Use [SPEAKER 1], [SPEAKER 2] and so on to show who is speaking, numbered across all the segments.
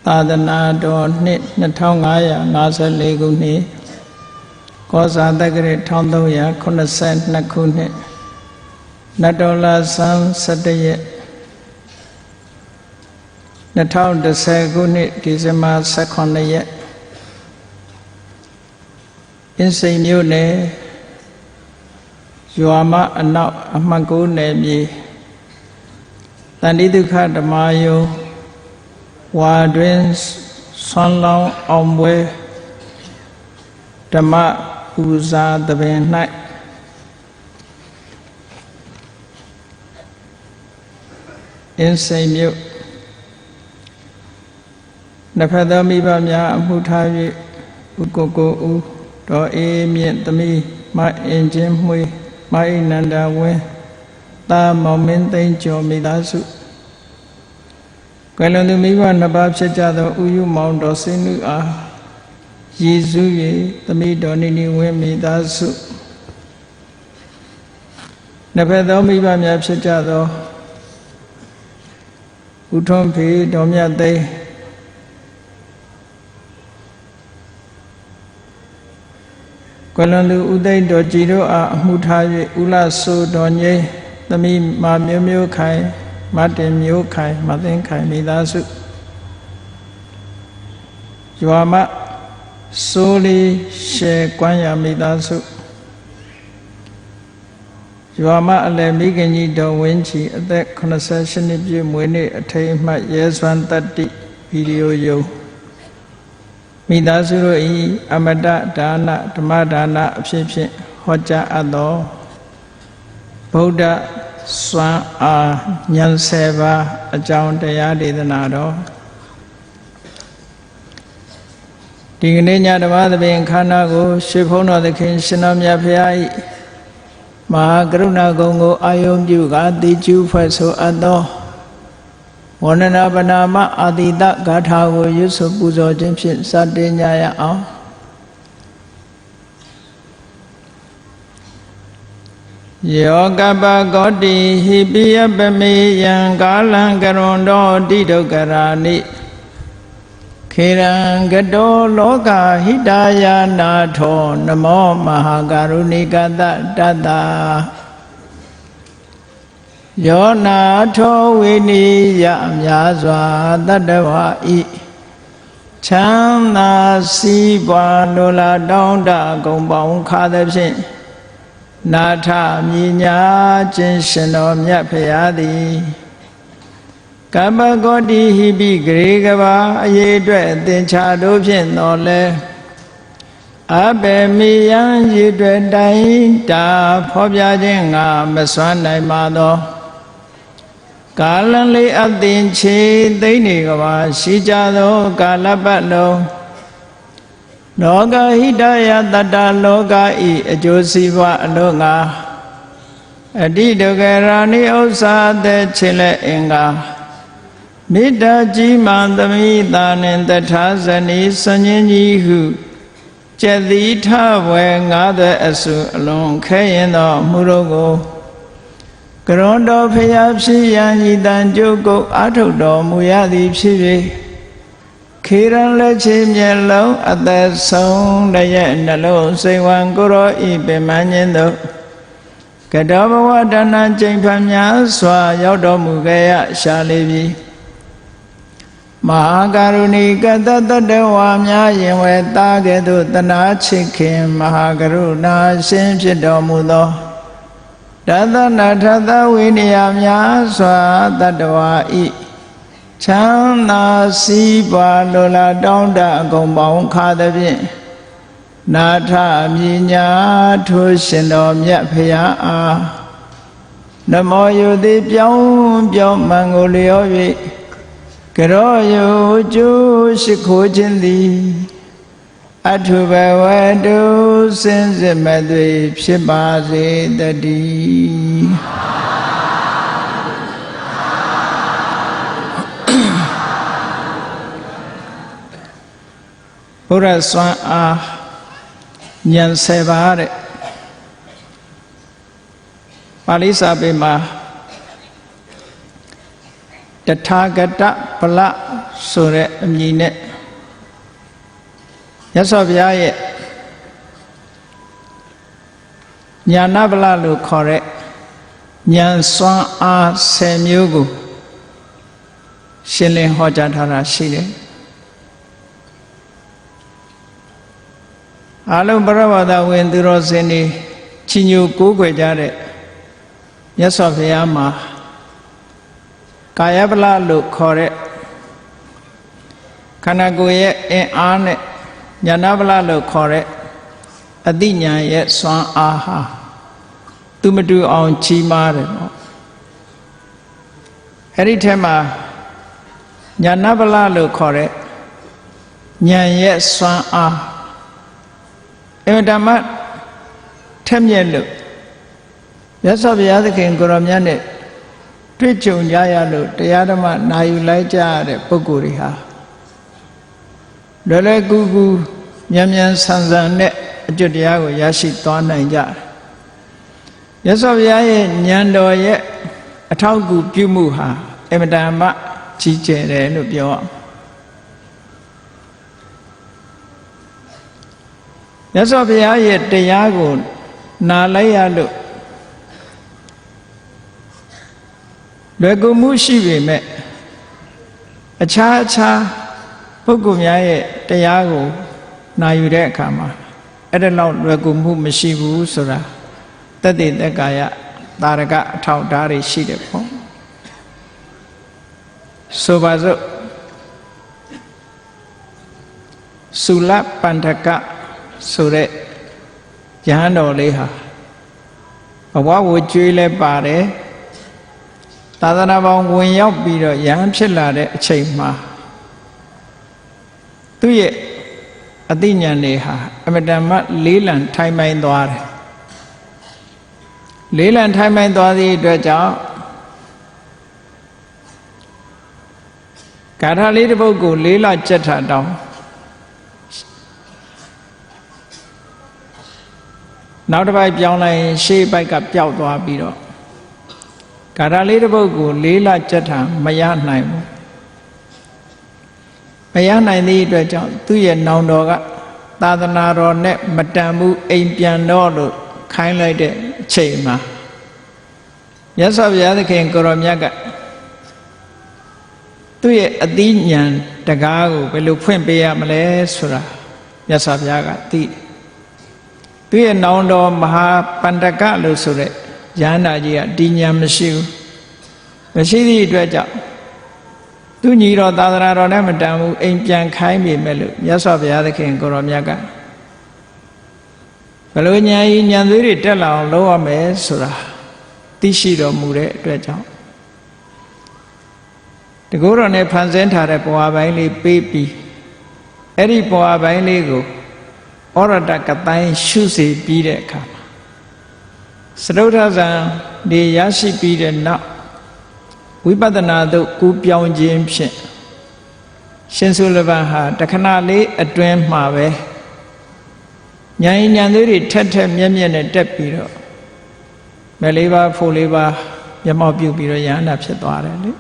[SPEAKER 1] သာသနာတော်နှစ်2554ခုနှစ်ကောဇာတက္ကရာ1382ခုနှစ်နတ်တော်လဆန်း17ရက်2010ခုနှစ်ဒီဇင်ဘာ18ရက်အင်းစိန်မြို့နယ်ရွာမအနောက်အမှတ်9နယ်မြေတန်တိဒုက္ခဓမ္မယုံဝါတွင်ဆွမ်းလောင်းအောင်ပွဲဓမ္မပူဇာသဘင်၌အင်းစိန်မြို့နှစ်ဖက်သောမိဘများအမှုထား၍ဥကိုကိုဦးတော်အေးမြင့်သမီးမအင်ချင်းမွေမအိနန္ဒဝင်းတာမောင်မင်းသိန်းကျော်မိသားစုကွယ်လွန်သူမိဘနှစ်ပါးဖြစ်ကြသောဥယျမောင်တော်စိန်နုအားရည်စူး၍သမီးတော်နိနီဝင်းမိသားစုနှစ်ဖက်သောမိဘများဖြစ်ကြသောဥထွန်းဖေတော်မြတ်သိန်းကွယ်လွန်သူဥသိမ်းတော်ကြည်တို့အားအမှုထား၍ဥလဆိုးတော်ငိမ့်သမီးမမျိုးမျိုးခိုင်မတင်မျိုးခိုင်မသိန်းခိုင်မိသားစုရွာမစိုးလီရှယ်ကွမ်းရမိသားစုရွာမအလယ်မိခင်ကြီးတော်ဝင်းချီအသက်88နှစ်ပြည့်မွေးနေ့အထိမ်းအမှတ်ရဲစွမ်းတတ္တိဗီဒီယိုယုံမိသားစုတို့ဤအမတဒါနဓမ္မဒါနအဖြစ်ဖြင့်ဟောကြားအပ်သောဗုဒ္ဓစွမ်းအားဉာဏ်7ပါးအကြောင်းတရားဒေသနာတော်ဒီကနေ့ညဓမ္မသဘင်ခန္ဓာကိုရွှေဘုန်းတော်သခင်ရှင်တော်မြတ်ဖရာ၏မဟာကရုဏာဂုဏ်ကိုအာယုံပြုကာတိကျူဖွဲ့ဆိုအပ်သောဝန္ဒနာပနာမအာတိတဂါထာကိုရွတ်ဆိုပူဇော်ခြင်းဖြင့်စတင်ကြရအောင်ယောကပကောတိဟိပိယပမေယံကာလံကရွန်တောတိဒုက္ခရာနိခေရံကတောလောကဟိတယာနာထောနမောမဟာကရုဏိကတတတ္တယောနာထောဝိနိယများစွာတတ္တဝါဤချမ်းသာစီးပွားလိုလားတောင်းတဂုံပေါင်းခါသဖြင့်နာထမြညာခြင်းရှင်တော်မြတ်ဖရာသည်ကပ္ပကောတိဟိပိဂရေကဘာအရေးအတွက်သင်္ချာတို့ဖြင့်တော်လဲအဘေမိယံရည်တွေ့တိုင်တာဖော်ပြခြင်းငါမစွမ်းနိုင်ပါသောကာလလေးအသင်ချေသိမ့်နေကဘာရှိကြသောကာလပတ်လုံးလောကဟိတယတတ္တလောကဤအကျိုးစီးပွားအလို့ငါအတိဒုက္ခရာနိဥစ္စာသက်ချေလက်အင်္ဂါမေတ္တာကြီးမှန်သမိတာနှင့်တထာဇနီစဉ္ဉ္ကြီးဟုကျက်သီထဝဲငါးသက်အစုအလွန်ခဲရင်သောမှုတို့ကိုကရွန်တော်ဖျားဖြစ်ရန်ဤတန်ကြုတ်ကုတ်အာထုတ်တော်မူရသည်ဖြစ်၍ခေရန်လက်ချေမျက်လုံးအသက်ဆုံးတရဲ့နှလုံးစိတ်ဝံကိုရောဤပင်မခြင်းတို့ကတောဘဝဒါနကျင့်ဖန်များစွာရောက်တော်မူခဲ့ရရှာလေပြီမဟာကရုဏီကတတတဝါများရင်ဝဲသားကဲ့သို့တနာချစ်ခင်မဟာကရုဏာရှင်ဖြစ်တော်မူသောတသနာထသဝိနည်းများစွာတတ္တဝါဤချမ်းသာစီးပွားလိုလားတောင်းတအကုန်ပေါင်းခါသဖြင့်နာထမြညာထိုးရှင်တော်မြတ်ဖရာအားနမောယုတိပြောင်းမှန်ကိုလျော်၍ကရောယုကျိုးရှိခိုးခြင်းသည်အထုဘဝတုစင်စစ်မသွေဖြစ်ပါစေတည်းဘုရားစွမ်းအားဉာဏ်7ပါးတဲ့ပါဠိစာပေမှာတထာဂတဗလ ဆိုတဲ့အမည်နဲ့မြတ်စွာဘုရားရဲ့ညာနာဗလလို့ခေါ်တဲ့ဉာဏ်စွမ်းအား10မျိုးကိုရှင်းလင်းဟောကြားထားတာရှိတယ်အလုံးပရဝဒဝင်သူတော်စင်တွေချီးညိုကိုးကွယ်ကြတဲ့မြတ်စွာဘုရားမှာကာယဗလလို့ခေါ်တဲ့ခန္ဓာကိုယ်ရဲ့အင်အားနဲ့ဉာဏဗလလို့ခေါ်တဲ့အသိဉာဏ်ရဲ့စွမ်းအားဟာသူမတူအောင်ကြီးမားတယ်ပေါ့အဲ့ဒီထဲမှာဉာဏဗလလို့ခေါ်တဲ့ဉာဏ်ရဲ့စွမ်းအားအမှန်တမ်းထက်မြက်လို့မြတ်စွာဘုရားသခင်ကိုရောမြတ်နဲ့တွေ့ကြုံကြရလို့တရားဓမ္မနာယူလိုက်ကြရတဲ့ပုဂ္ဂိုလ်တွေဟာလွယ်လွယ်ကူကူမြန်မြန်ဆန်ဆန်နဲ့အကျွတ်တရားကိုရရှိသွားနိုင်ကြတယ်မြတ်စွာဘုရားရဲ့ဉာဏ်တော်ရဲ့အထောက်အကူပြုမှုဟာအမှန်တမ်းကြီးကျယ်တယ်လို့ပြောရမြတ်စွာဘုရားရဲ့တရားကိုနာလိုက်ရလို့လွယ်ကူမှုရှိပေမဲ့အခြားပုဂ္ဂိုလ်များရဲ့တရားကိုနာယူတဲ့အခါမှာအဲ့ဒါလောက်လွယ်ကူမှုမရှိဘူးဆိုတာတသက်သက်ကာယတာရကအထောက်အထားတွေရှိတယ်ပေါ့ဆိုပါစို့သုလပန္ထကဆိုတဲ့ယဟန်တော်လေးဟာဘဝဝကျွေးလဲပါတယ်သာသနာပေါင်းဝင်ရောက်ပြီးတော့ယဟန်ဖြစ်လာတဲ့အချိန်မှာသူ့ရဲ့အသိဉာဏ်တွေဟာအမတန်မှလေးလံထိုင်မိုင်းသွားတယ်လေးလံထိုင်မိုင်းသွားသည့်အတွက်ကြောင့်ဂါထာလေးတစ်ပုဒ်ကိုလေးလကြက်ထတောင်းနောက်တစ်ပိုက်ပြောင်းလိုက်ရင်ရှေ့ဘက်ကပျောက်သွားပြီးတော့ဂါထာလေးတစ်ပုဒ်ကိုလေးလကြက်ထမရနိုင်ဘူးမရနိုင်သည့်အတွက်ကြောင့်သူ့ရဲ့နောင်တော်ကသာသနာတော်နဲ့မတန်ဘူးအိမ်ပြန်တော့လို့ခိုင်းလိုက်တဲ့အချိန်မှာမြတ်စွာဘုရားသခင်ကိုရောမြတ်ကသူ့ရဲ့အသိဉာဏ်တကားကိုဘယ်လိုဖွင့်ပေးရမလဲဆိုတာမြတ်စွာဘုရားကသိသူ့ရဲ့နောင်တော်မဟာပန္တကလို့ဆိုတဲ့ယန္တာကြီးကဒီဉာဏ်မရှိဘူးမရှိသည့်အတွက်ကြောင့်သူညီတော်သာသနာတော်နဲ့မတန်ဘူးအိမ်ပြန်ခိုင်းပြီမဲ့လို့မြတ်စွာဘုရားသခင်ကိုရောမြတ်ကဘယ်လိုဉာဏ်ကြီးဉာဏ်သွေးတွေတက်လာအောင်လုပ်ရမယ်ဆိုတာသိရှိတော်မူတဲ့အတွက်ကြောင့်တကူတော်နဲ့ဖန်ဆင်းထားတဲ့ဘဝပိုင်းလေးပေးပြီးအဲ့ဒီဘဝပိုင်းလေးကိုဩရတကတိုင်းရှုစေပြီးတဲ့အခါမှာစတုထဇံဒီရရှိပြီးတဲ့နောက်ဝိပဿနာသို့ကူးပြောင်းခြင်းဖြင့်ရှင်သုလဗံဟာတခဏလေးအတွင်းမှာပဲဉာဏ်ဉာဏ်သေးတွေထက်ထက်မြက်မြက်နဲ့တက်ပြီးတော့မဲ့လေးပါဖို့လေးပါမျက်မှောက်ပြုပြီးတော့ယန္တာဖြစ်သွားတယ်လေ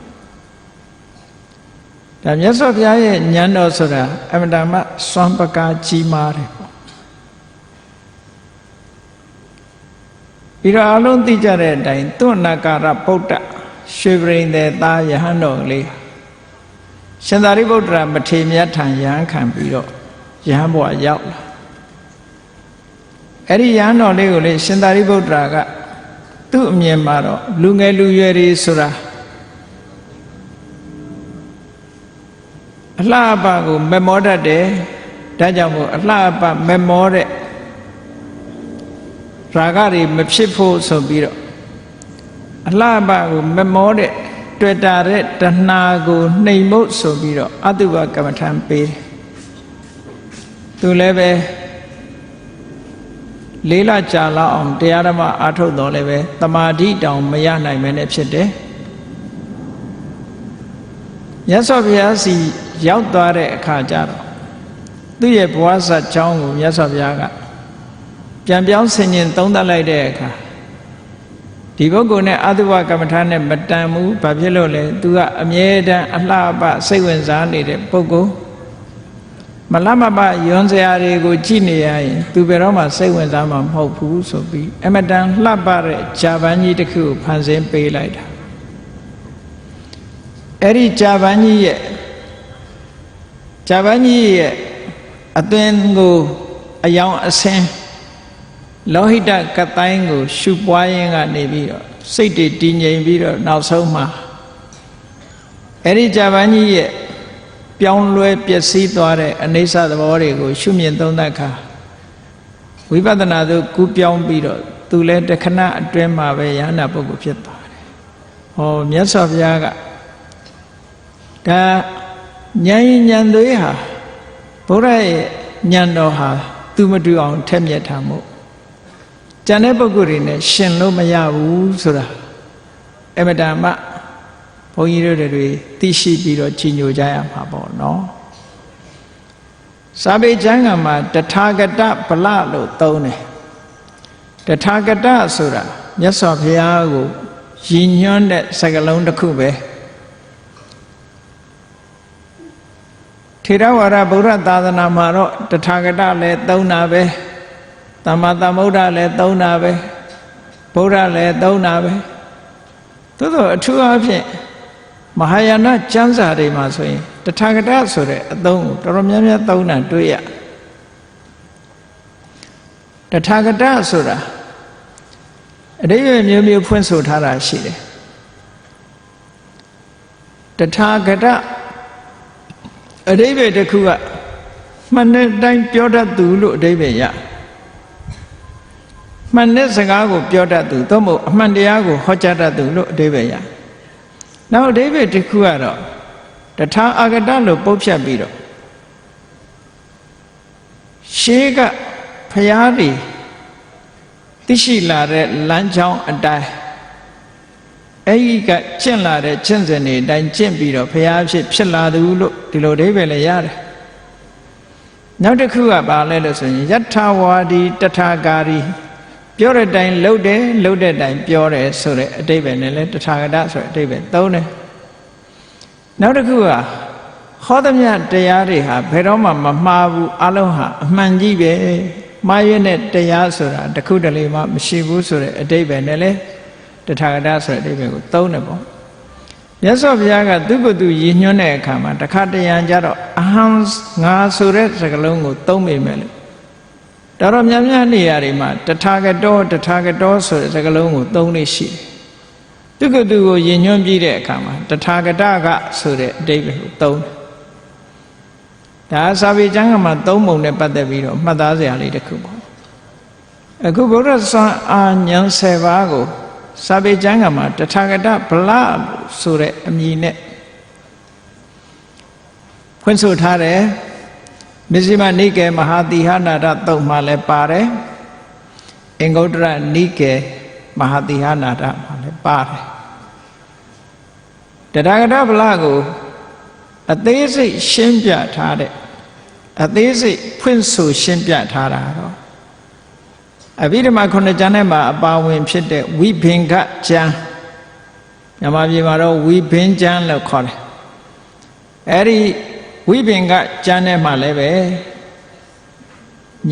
[SPEAKER 1] ဒါမြတ်စွာဘုရားရဲ့ဉာဏ်တော်ဆိုတာအမှန်တမ်းစွမ်းပကားကြီးမားတယ်ပေါ့ပြီးတော့အလုံးသိကြတဲ့အတိုင်းသွဏကာရဗုဒ္ဓရွှေပရိန်တဲ့သားယဟန်တော်လေးရှင်သာရိပုတ္တရာမထေရမြတ်ထံယဟန်ခံပြီးတော့ယဟန်ဘဝရောက်လာအဲ့ဒီယဟန်တော်လေးကိုလေရှင်သာရိပုတ္တရာကသူ့အမြင်မှာတော့လူငယ်လူရွယ်တွေဆိုတာအလှအပကိုမမောတတ်တယ်ဒါကြောင့်မို့အလှအပမမောတဲ့ရာဂတွေမဖြစ်ဖို့ဆိုပြီးတော့အလှအပကိုမမောတဲ့တွေ့တာတဲ့တဏှာကိုနှိမ်ဖို့ဆိုပြီးတော့အတုပကမ္မထံပေးတယ်သူလည်းပဲလေးလကြာလောက်အောင်တရားဓမ္မအားထုတ်တော်လည်းပဲတမာတိတောင်မရနိုင်မဲနဲ့ဖြစ်တယ်မြတ်စွာဘုရားစီရောက်သွားတဲ့အခါကျတော့သူ့ရဲ့ဘဝဇာတ်ကြောင်းကိုမြတ်စွာဘုရားကပြန်ပြောင်းဆင်ခြင်သုံးသပ်လိုက်တဲ့အခါ ဒီပုဂ္ဂိုလ်နဲ့အတုဝကမ္မထာနဲ့မတန်ဘူးဘာဖြစ်လို့လဲသူကအမြဲတမ်းအလှပစိတ်ဝင်စားနေတဲ့ပုဂ္ဂိုလ်မလှမပယွန်းစရာတွေကိုကြည့်နေရရင်သူဘယ်တော့မှစိတ်ဝင်စားမှာမဟုတ်ဘူးဆိုပြီးအမတန်လှပတဲ့ဂျာပန်ကြီးတစ်ခုကိုဖန်ဆင်းပေးလိုက်တာအဲ့ဒီဂျာပန်ကြီးရဲ့အသွင်ကိုအယောင်အဆင်းလောဟိတကတိုင်းကိုရှုပွားရင်းကနေပြီးတော့စိတ်တွေတည်ငြိမ်ပြီးတော့နောက်ဆုံးမှာအဲ့ဒီဂျာပန်ကြီးရဲ့ပြောင်းလဲပျက်စီးသွားတဲ့အနိစ္စသဘောတွေကိုရှုမြင်သုံးသပ်ခါဝိပဿနာသို့ကူးပြောင်းပြီးတော့သူလည်းတခဏအတွင်းမှာပဲယန္တာပုဂ္ဂိုလ်ဖြစ်သွားတယ်။ဟောမြတ်စွာဘုရားကဒါဉာဏ်ဉာဏ်သွေးဟာဘုရားရဲ့ဉာဏ်တော်ဟာသူမတူအောင်ထက်မြက်တာမို့ကျန်တဲ့ပုဂ္ဂိုလ်တွေနဲ့ရှင်လို့မရဘူးဆိုတာအမတန်မှဘုန်းကြီးတို့တွေသိရှိပြီးတော့ကြီးညိုကြရမှာပေါ့နော်စာပေကျမ်းဂန်မှာတထာဂတဗလလို့သုံးတယ်တထာဂတဆိုတာမြတ်စွာဘုရားကိုရည်ညွှန်းတဲ့စကားလုံးတစ်ခုပဲထေရဝါဒဗုဒ္ဓသာသနာမှာတော့တထာဂတလည်းသုံးတာပဲသမ္မာသမ္ဗုဒ္ဓလည်းသုံးတာပဲဗုဒ္ဓလည်းသုံးတာပဲသို့သောအထူးအားဖြင့်မဟာယာနကျမ်းစာတွေမှာဆိုရင်တထာဂတဆိုတဲ့အသုံးကိုတော်တော်များများသုံးတာတွေ့ရတထာဂတဆိုတာအဓိပ္ပာယ်မျိုးမျိုးဖွင့်ဆိုထားတာရှိတယ်တထာဂတအဓိပ္ပာယ်တစ်ခုကမှန်တဲ့အတိုင်းပြောတတ်သူလို့အဓိပ္ပာယ်ရမှန်တဲ့စကားကိုပြောတတ်သူသို့မဟုတ်အမှန်တရားကိုဟောကြားတတ်သူလို့အဓိပ္ပာယ်ရနောက်အဓိပ္ပာယ်တစ်ခုကတော့တထာအာဂတလို့ပုတ်ဖြတ်ပြီးတော့ရှေးကဖျားတွေသိရှိလာတဲ့လမ်းကြောင်းအတိုင်းအဲ့ဒီကကျင့်လာတဲ့ကျင့်စဉ်တွေအတိုင်းကျင့်ပြီးတော့ဖျားဖြစ်လာသူလို့ဒီလိုအဓိပ္ပာယ်လည်းရတယ်နောက်တစ်ခုကဘာလဲလို့ဆိုရင်ယထာဝါဒီတထာဂါရီပြောတဲ့အတိုင်းလုပ်တယ်လုပ်တဲ့အတိုင်းပြောတယ်ဆိုတဲ့အဓိပ္ပာယ်နဲ့လည်းတထာဂတဆိုတဲ့အဓိပ္ပာယ်သုံးတယ်နောက်တစ်ခုကဟောသမျှတရားတွေဟာဘယ်တော့မှမမှားဘူးအလုံးဟာအမှန်ကြီးပဲမှားရတဲ့တရားဆိုတာတစ်ခုတလေမှမရှိဘူးဆိုတဲ့အဓိပ္ပာယ်နဲ့လည်းတထာဂတဆိုတဲ့အဓိပ္ပာယ်ကိုသုံးတယ်ပေါ့မြတ်စွာဘုရားကသူ့ကိုယ်သူရည်ညွှန်းတဲ့အခါမှာတစ်ခါတရံကြတော့အဟံငါဆိုတဲ့စကားလုံးကိုသုံးမိမယ်လေတော်များများနေရာတွေမှာတထာဂတောဆိုတဲ့စကားလုံးကိုသုံးလို့ရှိတယ်သူကသူကိုယဉ်ညွှန်းပြီးတဲ့အခါမှာတထာဂတကဆိုတဲ့အဓိပ္ပာယ်ကိုသုံးတယ်ဒါစာပေကျမ်းမှာသုံးပုံနဲ့ပတ်သက်ပြီးတော့မှတ်သားစရာလေးတစ်ခုပေါ့အခုဗုဒ္ဓစွမ်းအားဉာဏ်7ပါးကိုစာပေကျမ်းမှာတထာဂတဗလဆိုတဲ့အမည်နဲ့ဖွင့်ဆိုထားတယ်မဇ္ဈိမနိကေမဟာတိဟနာဒသုတ်မှာလည်းပါတယ်အင်္ဂုတ္တရနိကေမဟာတိဟနာဒမှာလည်းပါတယ်တထာဂတဗလကိုအသေးစိတ်ရှင်းပြထားတဲ့အသေးစိတ်ဖွင့်ဆိုရှင်းပြထားတာတော့အဘိဓမ္မာခုနှစ်ကျမ်းထဲမှာအပါဝင်ဖြစ်တဲ့ဝိဘင်္ဂကျမ်းမြန်မာပြည်မှာတော့ဝိဘင်ကျမ်းလို့ခေါ်တယ်အဲ့ဒီဝိဘင်္ဂကျမ်းထဲမှာလည်းပဲ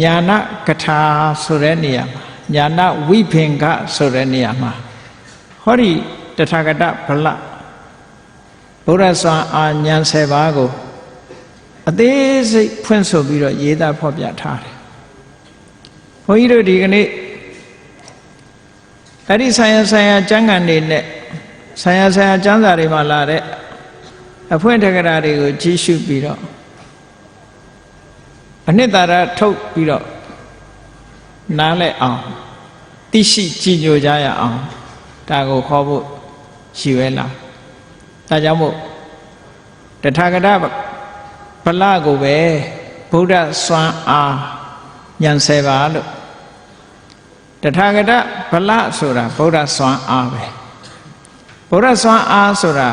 [SPEAKER 1] ညာနာကထာဆိုတဲ့နေရာမှာညာနာဝိဘင်္ဂဆိုတဲ့နေရာမှာဟောဒီတထာဂတဗလဘုရားစွာအာဉာဏ်7ပါးကိုအသေးစိတ်ဖွင့်ဆိုပြီးတော့ရေးသားဖော်ပြထားတယ်ဘုန်းကြီးတို့ဒီကနေ့အဲ့ဒီဆိုင်ရာကျမ်းဂန်တွေနဲ့ဆိုင်ရာကျမ်းစာတွေမှာလာတဲ့အဖွင့်ထက္ကရာတွေကိုကြည့်ရှုပြီးတော့အနှစ်သာရထုတ်ပြီးတော့နားလည်အောင်သိရှိကြည်ညိုကြရအောင်ဒါကိုခေါ်ဖို့ရည်ရွယ်လာဒါကြောင့်မို့တထာဂတဗလကိုပဲဗုဒ္ဓစွမ်းအားဉာဏ်7ပါးလို့တထာဂတဗလဆိုတာဗုဒ္ဓစွမ်းအားပဲဗုဒ္ဓစွမ်းအားဆိုတာ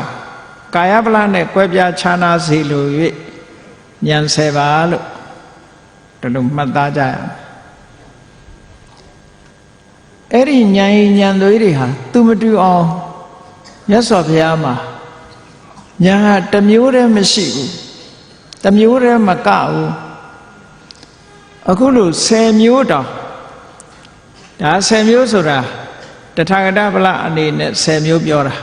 [SPEAKER 1] ကာယဗလနဲ့ကွဲပြားခြားနာစေလို၍ဉာဏ်7ပါးလို့ဒီလိုမှတ်သားကြရအောင် အဲ့ဒီဉာဏ်ဉာဏ်သွေးတွေဟာသူမတူအောင်မြတ်စွာဘုရားမှာဉာဏ်ဟာတစ်မျိုးတည်းမရှိဘူးတစ်မျိုးတည်းမကဘူးအခုလို့10မျိုးတောင်ဒါ10မျိုးဆိုတာတထာဂတဗလအနေနဲ့10မျိုးပြောတာ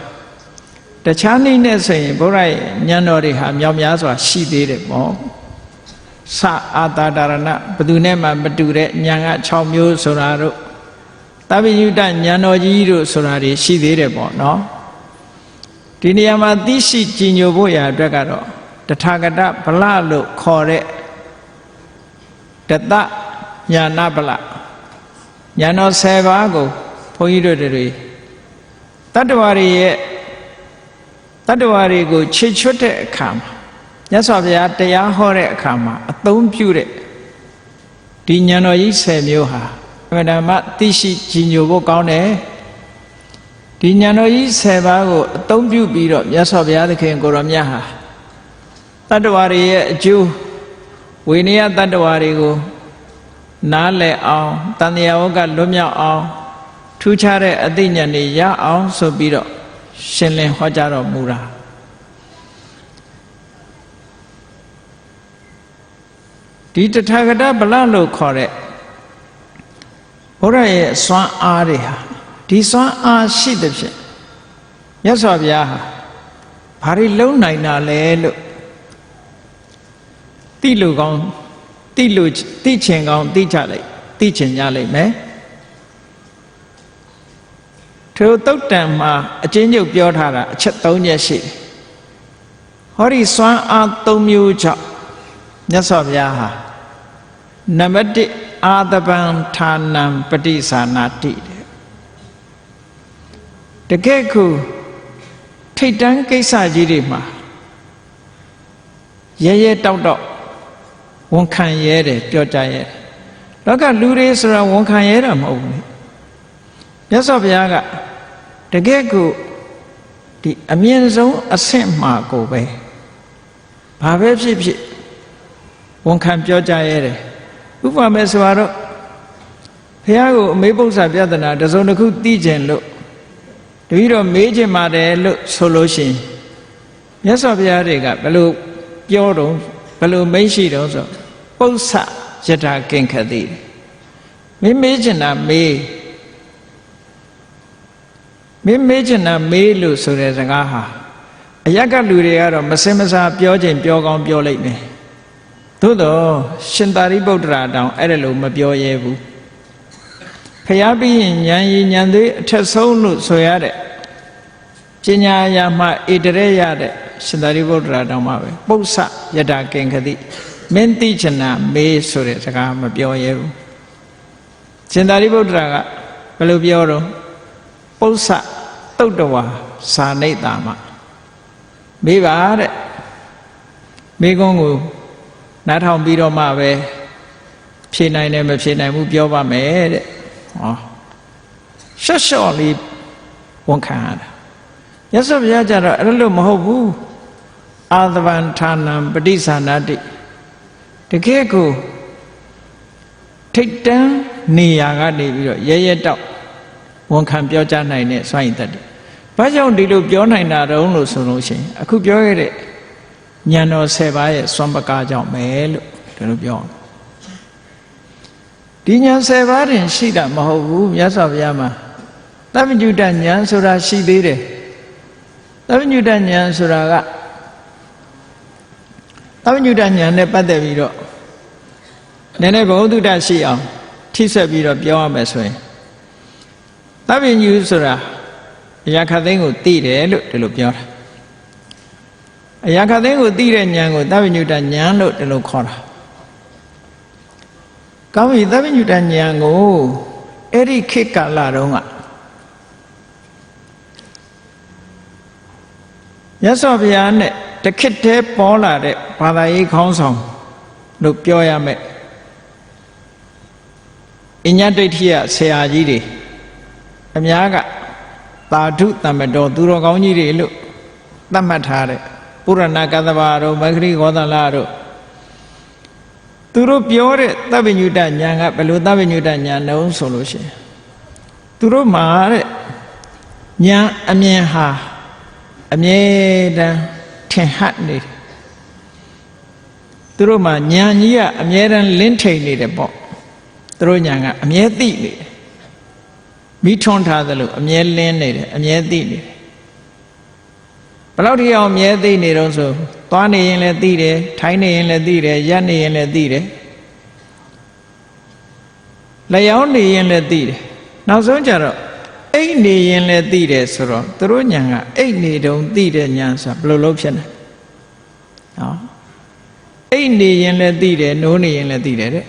[SPEAKER 1] တခြားနည်းနဲ့ဆိုရင်ဘုရားရဲ့ဉာဏ်တော်တွေဟာမြောက်များစွာရှိသေးတယ်ပေါ့စအာတာဒရဏဘယ်သူနဲ့မှမတူတဲ့ဉာဏ်က6မျိုးဆိုတာတို့သဗ္ဗညုတဉာဏ်တော်ကြီးတို့ဆိုတာတွေရှိသေးတယ်ပေါ့နော်ဒီနေရာမှာသိရှိကြည်ညိုဖို့ရာအတွက်ကတော့တထာဂတဗလလို့ခေါ်တဲ့တတညာနာဗလညာတော်10ပါးကိုဘုန်းကြီးတို့တွေတတ္တဝါတွေရဲ့တတ္တဝါတွေကိုခြေချွတ်တဲ့အခါမှာမြတ်စွာဘုရားတရားဟောတဲ့အခါမှာအသုံးပြုတဲ့ဒီဉာဏ်တော်ကြီး10မျိုးဟာအမှန်တမ်းသိရှိကြည်ညိုဖို့ကောင်းတယ်ဒီဉာဏ်တော်ကြီး10ပါးကိုအသုံးပြုပြီးတော့မြတ်စွာဘုရားသခင်ကိုရောမြတ်ဟာတတ္တဝါတွေရဲ့အကျိုးဝိနည်းတတ္တဝါတွေကိုနားလည်အောင်တန်တရားဝကလွတ်မြောက်အောင်ထူးခြားတဲ့အသိဉာဏ်တွေရအောင်ဆိုပြီးတော့ရှင်းလင်းဟောကြားတော်မူတာဒီတထာဂတဗလလို့ခေါ်တဲ့ဘုရားရဲ့စွမ်းအားတွေဟာဒီစွမ်းအားရှိတဲ့ဖြင့်မြတ်စွာဘုရားဟာဘာတွေလုံနိုင်တာလဲလို့သိလို့ကောင်းသိချင်ကောင်းသိချင်ကြလိမ့်မယ်ထိုသုတ်တံမှာအချင်းချုပ်ပြောထားတာအချက်3ချက်ရှိတယ်ဟောဒီစွမ်းအား3မျိုးကြောင့်မြတ်စွာဘုရားဟာနံပါတ်1အာတပံဌာနံပฏิသနာတိတဲ့တကယ်ကိုထိတ်တန်းကိစ္စကြီးတွေမှာရဲတောက်ဝန်ခံရဲတယ်ပြောကြရဲလောကလူတွေဆိုတာဝန်ခံရဲတာမဟုတ်ဘူးမြတ်စွာဘုရားကတကယ်ကိုဒီအမြင့်ဆုံးအဆင့်မှာကိုပဲဘာပဲဖြစ်ဖြစ်ဝန်ခံပြောကြရဲတယ်ဥပမာဆိုတော့ဘုရားကိုအမေပု္ပ္ပစာပြဿနာတစ်စုံတစ်ခုသိကျင်လို့တပည့်တော်မေးချင်ပါတယ်လို့ဆိုလို့ရှိရင်မြတ်စွာဘုရားတွေကဘယ်လိုပြောတော့ဘယ်လိုမိန့်ရှိတော့ဆိုပု္ပ္ပယထာကင်္ခတိမေးချင်တာမေးချင်တာမေးလို့ဆိုတဲ့စကားဟာအရက်ကလူတွေကတော့မစင်မစားပြောချင်ပြောကောင်းပြောလိုက်မယ်သို့တော့ရှင်သာရိပုတ္တရာတောင်အဲ့ဒါလို့မပြောရဲဘူးဖျားပြီးရင်ဉာဏ်ရည်ဉာဏ်သေးအထက်ဆုံးလို့ဆိုရတဲ့ပညာရာမှဣတရေရတဲ့ရှင်သာရိပုတ္တရာတောင်မှပဲပု္ပ္ပယထာကင်္ခတိမင်းသိချင်တာမေးဆိုတဲ့စကားမပြောရဲဘူးရှင်သာရိပုတ္တရာကဘယ်လိုပြောတော့ပု္ပ္ပသုတ်တဝါဇာနိတ္တာမမေးပါတဲ့မိကုန်းကိုနားထောင်ပြီးတော့မှပဲဖြေနိုင်တယ်မဖြေနိုင်ဘူးပြောပါမယ်တဲ့ဟောရှော့လေးဝန်ခံရတာမြတ်စွာဘုရားကြတော့အဲ့လိုမဟုတ်ဘူးအာသဗံဌာနံပฏิသနာတိတကယ်ကိုထိတ်တန်းနေရာကနေပြီးတော့ရဲတောက်ဝန်ခံပြောကြားနိုင်တဲ့စွမ်းရည်တတ်တယ်ဘာကြောင့်ဒီလိုပြောနိုင်တာတုံးလို့ဆိုလို့ရှိရင်အခုပြောခဲ့တဲ့ဉာဏ်တော်10ပါးရဲ့စွမ်းပကားကြောင့်ပဲလို့ဒီလိုပြောဒီဉာဏ်10ပါးတင်ရှိတာမဟုတ်ဘူးမြတ်စွာဘုရားမှာသဗ္ဗညုတဉာဏ်ဆိုတာရှိသေးတယ်သဗ္ဗညုတဉာဏ်ဆိုတာကသဗ္ဗညုတဉာဏ်နဲ့ပတ်သက်ပြီးတော့နည်းနည်းဘဝတုတ္တရှိအောင်ထိဆက်ပြီးတော့ပြောရမယ်ဆိုရင်သဗ္ဗညုဆိုတာအရာခတ်သိမ်းကိုသိတယ်လို့ဒီလိုပြောတာအရာခတ်သိမ်းကိုသိတဲ့ဉာဏ်ကိုသဗ္ဗညုတဉာဏ်လို့ဒီလိုခေါ်တာကောင်းပြီသဗ္ဗညုတဉာဏ်ကိုအဲ့ဒီခေတ်ကာလတုန်းကမြတ်စွာဘုရားနဲ့တခေတ်တည်းပေါ်လာတဲ့ဘာသာရေးခေါင်းဆောင်လို့ပြောရမယ်အညဒိဋ္ဌိယဆရာကြီးတွေအများကသာဓုတမ္မတော်သူတော်ကောင်းကြီးတွေလို့သတ်မှတ်ထားတဲ့ပုရဏကသဗ္ဗတို့မဂ္ဂရိဂောသလတို့သူတို့ပြောတဲ့သဗ္ဗညုတဉာဏ်ကဘယ်လိုသဗ္ဗညုတဉာဏ်တုံးဆိုလို့ရှိရင် သူတို့မှာတဲ့ဉာဏ်အမြင်ဟာအမြဲတမ်းထင်ဟပ်နေတယ်သူတို့မှာဉာဏ်ကြီးကအမြဲတမ်းလင်းထိန်နေတယ်ပေါ့သူတို့ဉာဏ်ကအမြဲသိနေတယ်မိထွန်းထားသလိုအမြဲလင်းနေတယ်အမြဲသိနေတယ်ဘယ်လောက်ထိအောင်အမြဲသိနေတော့ဆိုသွားနေရင်လည်းသိတယ်ထိုင်နေရင်လည်းသိတယ်ရပ်နေရင်လည်းသိတယ်လျောင်းနေရင်လည်းသိတယ်နောက်ဆုံးကြတော့အိတ်နေရင်လည်းသိတယ်ဆိုတော့သူတို့ဉာဏ်ကအိတ်နေတုံသိတဲ့ဉာဏ်ဆိုဘယ်လိုလုပ်ဖြစ်လဲဟောအိတ်နေရင်လည်းသိတယ်နိုးနေရင်လည်းသိတယ်တဲ့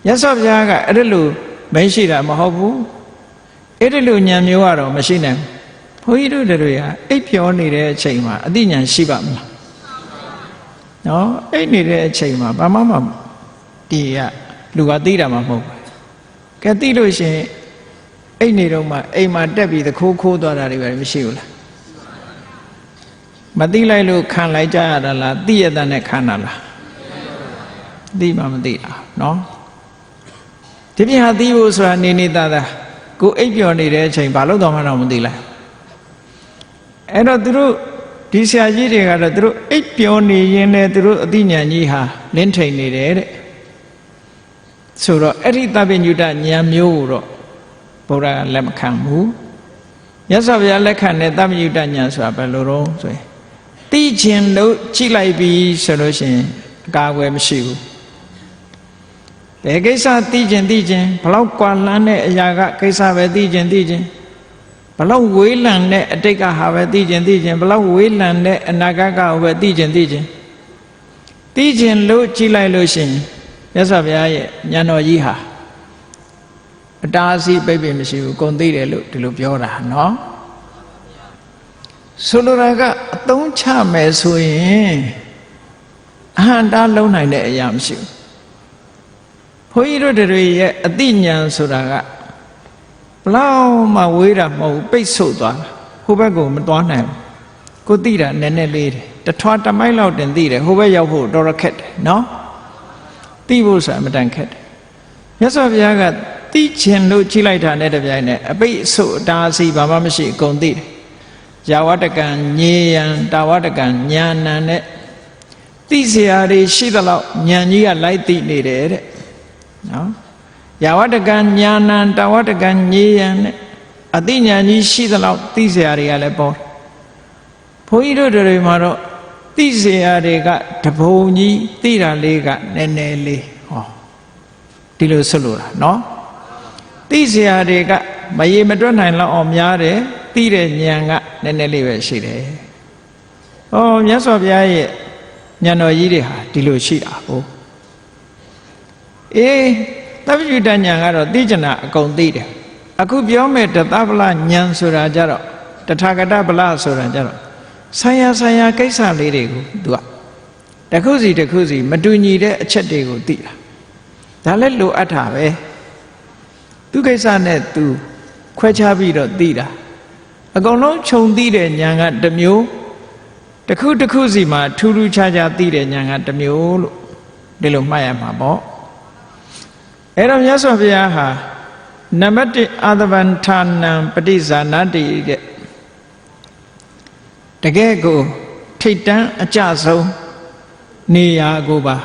[SPEAKER 1] မြတ်စွာဘုရားကအဲ့ဒါလိုမရှိတာမဟုတ်ဘူးအဲ့ဒါလိုဉာဏ်မျိုးကတော့မရှိနိုင်ဘူးဘုန်းကြီးတို့တွေကအိတ်ပြောနေတဲ့အချိန်မှာအသိဉာဏ်ရှိပါမလားနော်အိတ်နေတဲ့အချိန်မှာဘာမှဒီကလူကသိတာမှမဟုတ်ဘူးကဲသိလို့ရှိရင်အိတ်နေတော့မှအိမ်မှာတက်ပြီးသခိုးခိုးသွားတာတွေပဲမရှိဘူးလားမသိလိုက်လို့ခံလိုက်ကြရတာလားသိရတဲ့နဲ့ခံတာလားသိမှမသိတာနော်ဒီပြဟာသိဖို့ဆိုတာနေနေသားသားကိုအိပ်ပျော်နေတဲ့အချိန်ဘာလို့တော့မှတော့မသိလိုက်အဲ့တော့သူတို့ဒီဆရာကြီးတွေကတော့သူတို့အိပ်ပျော်နေရင်လည်းသူတို့အသိဉာဏ်ကြီးဟာလင်းထိန်နေတယ်တဲ့ဆိုတော့အဲ့ဒီသဗ္ဗညုတဉာဏ်မျိုးကိုတော့ဘုရားကလက်မခံဘူးမြတ်စွာဘုရားလက်ခံတဲ့သဗ္ဗညုတဉာဏ်ဆိုတာဘယ်လိုတော့ဆိုရင်သိခြင်းလို့ကြည့်လိုက်ပြီဆိုလို့ရှိရင်အကာအကွယ်မရှိဘူးဘယ်ကိစ္စသိခြင်းဘလောက်ကွာလန်းတဲ့အရာကကိစ္စပဲသိခြင်းဘလောက်ဝေးလံတဲ့အတိတ်ကဟာပဲသိခြင်းဘလောက်ဝေးလံတဲ့အနာဂတ်ကပဲသိခြင်းလို့ကြည့်လိုက်လို့ရှိရင်မြတ်စွာဘုရားရဲ့ဉာဏ်တော်ကြီးဟာအတားအဆီးပိတ်ပင်မရှိဘူးကုန်သိတယ်လို့ဒီလိုပြောတာနော်ဆိုလိုတာကအသုံးချမယ်ဆိုရင်အဟံတားလုံးနိုင်တဲ့အရာမရှိဘူးဘုန်းကြီးတို့တွေရဲ့အသိဉာဏ်ဆိုတာကဘလောက်မှဝေးတာမဟုတ်ဘူးပိတ်ဆို့သွားတာဟိုဘက်ကိုမသွားနိုင်ဘူးကိုသိတာနည်းနည်းလေးတယ်တထွားတမိုက်လောက်တင်သိတယ်ဟိုဘက်ရောက်ဖို့တော်ရခက်တယ်နော်သိဖို့ဆိုတာမတန်ခက်တယ်မြတ်စွာဘုရားကသိခြင်းလို့ကြည့်လိုက်တာနဲ့တပြိုင်နက်အပိတ်ဆို့အတားအဆီးဘာမှမရှိအကုန်သိတယ်ယာဝတကံညေယံတာဝတကံညာဏံနဲ့သိเสียတွေရှိသလောက်ဉာဏ်ကြီးကလိုက်သိနေတယ်တဲ့နော်ယာဝတကံညာဏံတာဝတကံညေယံနဲ့အသိဉာဏ်ကြီးရှိသလောက်သိเสียတွေကလည်းပေါ်ဘုန်းကြီးတို့တွေမှာတော့သိเสียတွေကတပုံကြီးသိတာလေးကနည်းနည်းလေးဟောဒီလိုဆွလို့တာနော်သိเสียတွေကမရေမတွက်နိုင်လောက်အောင်များတယ်သိတဲ့ဉာဏ်ကနည်းနည်းလေးပဲရှိတယ်။ဩမြတ်စွာဘုရားရဲ့ဉာဏ်တော်ကြီးတွေဟာဒီလိုရှိတာဟုတ်။သဗ္ဗညုတဉာဏ်ကတော့သိကျင်တာအကုန်သိတယ်။အခုပြောမဲ့တသဗ္ဗလဉာဏ်ဆိုတာကြတော့တထာဂတဗလဆိုတာကြတော့ဆံရကိစ္စလေးတွေကိုသူကတစ်ခုစီမတူညီတဲ့အချက်တွေကိုသိတာ။ဒါလည်းလိုအပ်တာပဲ။သူကိစ္စနဲ့သူခွဲခြားပြီးတော့သိတာအကုန်လုံးခြုံသိတဲ့ဉာဏ်ကတစ်မျိုးတစ်ခုစီမှာထူးခြားသိတဲ့ဉာဏ်ကတစ်မျိုးလို့ဒီလိုမှတ်ရမှာပေါ့အဲ့တော့မြတ်စွာဘုရားဟာနံပါတ်1အာသဗန္ဌာနံပฏิဇာနာတိတဲ့တကယ်ကိုထိတ်တန်းအကျဆုံးနေရာကိုပါ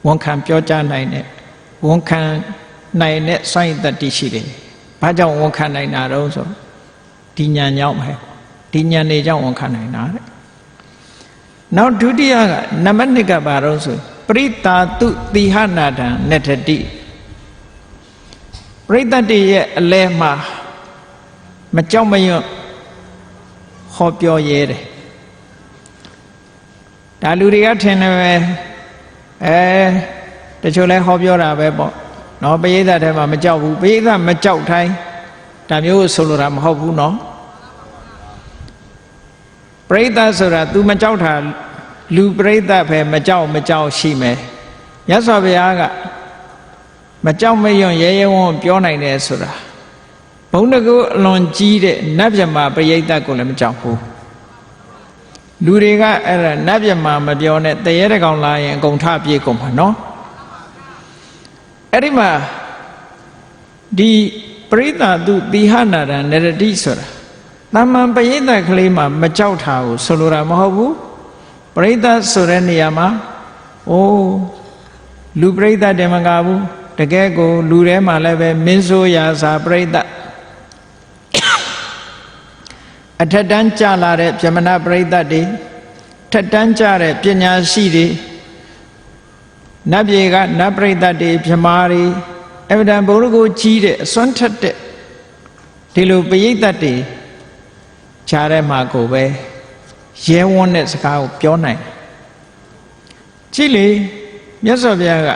[SPEAKER 1] ဝန်ခံပြောကြားနိုင်တဲ့ဝန်ခံနိုင်တဲ့စွမ်းရည်တတိရှိတယ်ဘာကြောင့်ဝန်ခံနိုင်တာတော့ဆိုဒီဉာဏ်ကြောင့်ပဲဒီဉာဏ်တွေကြောင့်ဝန်ခံနိုင်တာတဲ့နောက်ဒုတိယကနံပါတ်2ကဘာတော့ဆိုပရိတာတုတိဟနာတံနတ္ထတိပရိသတ်ရဲ့အလဲမှာမကြောက်မရွံ့ဟောပြောရဲတယ်ဒါလူတွေကထင်တယ်ပဲတချို့လဲဟောပြောတာပဲပေါ့နော်ပရိသတ်ထဲမှာမကြောက်ဘူးပရိသတ်မကြောက်ထိုင်းဒါမျိုးဆိုလိုတာမဟုတ်ဘူးနော်ပရိသတ်ဆိုတာ तू မကြောက်တာလူပရိသတ်ပဲမကြောက်ရှိမယ်မြတ်စွာဘုရားကမကြောက်မရွံ့ရဲဝံ့ပြောနိုင်တယ်ဆိုတာဘုံတကူအလွန်ကြီးတဲ့နတ်မြတ်ပရိသတ်ကိုလည်းမကြောက်ဘူးလူတွေကအဲ့ဒါနတ်မြတ်မပြောနဲ့တရေတကောင်လာရင်အကုန်ထပြေးကုန်ပါနော်အဲ့ဒီမှာ ဒီပရိသတ်သူတိဟနာရနရတိဆိုတာတမန်ပရိသတ်ကလေးမှမကြောက်တာကိုဆိုလိုတာမဟုတ်ဘူးပရိသတ်ဆိုတဲ့နေရာမှာအိုးလူပရိသတ်တယ်မကဘူးတကယ်ကိုလူထဲမှာလည်းပဲမင်းဆိုရာစာပရိသတ်အထက်တန်းကြလာတဲ့ဗြဟ္မဏပရိသတ်တွေထက်တန်းကြတဲ့ပညာရှိတွေနတ်ပြည်ကနတ်ပရိသတ်တွေဗြဟ္မာတွေအဗဒံဘုရားကိုကြီးတဲ့အစွမ်းထက်တဲ့ဒီလိုပရိသတ်တွေခြားထဲမှာကိုပဲရဲဝန်းတဲ့စကားကိုပြောနိုင်ကြည့်လေမြတ်စွာဘုရားက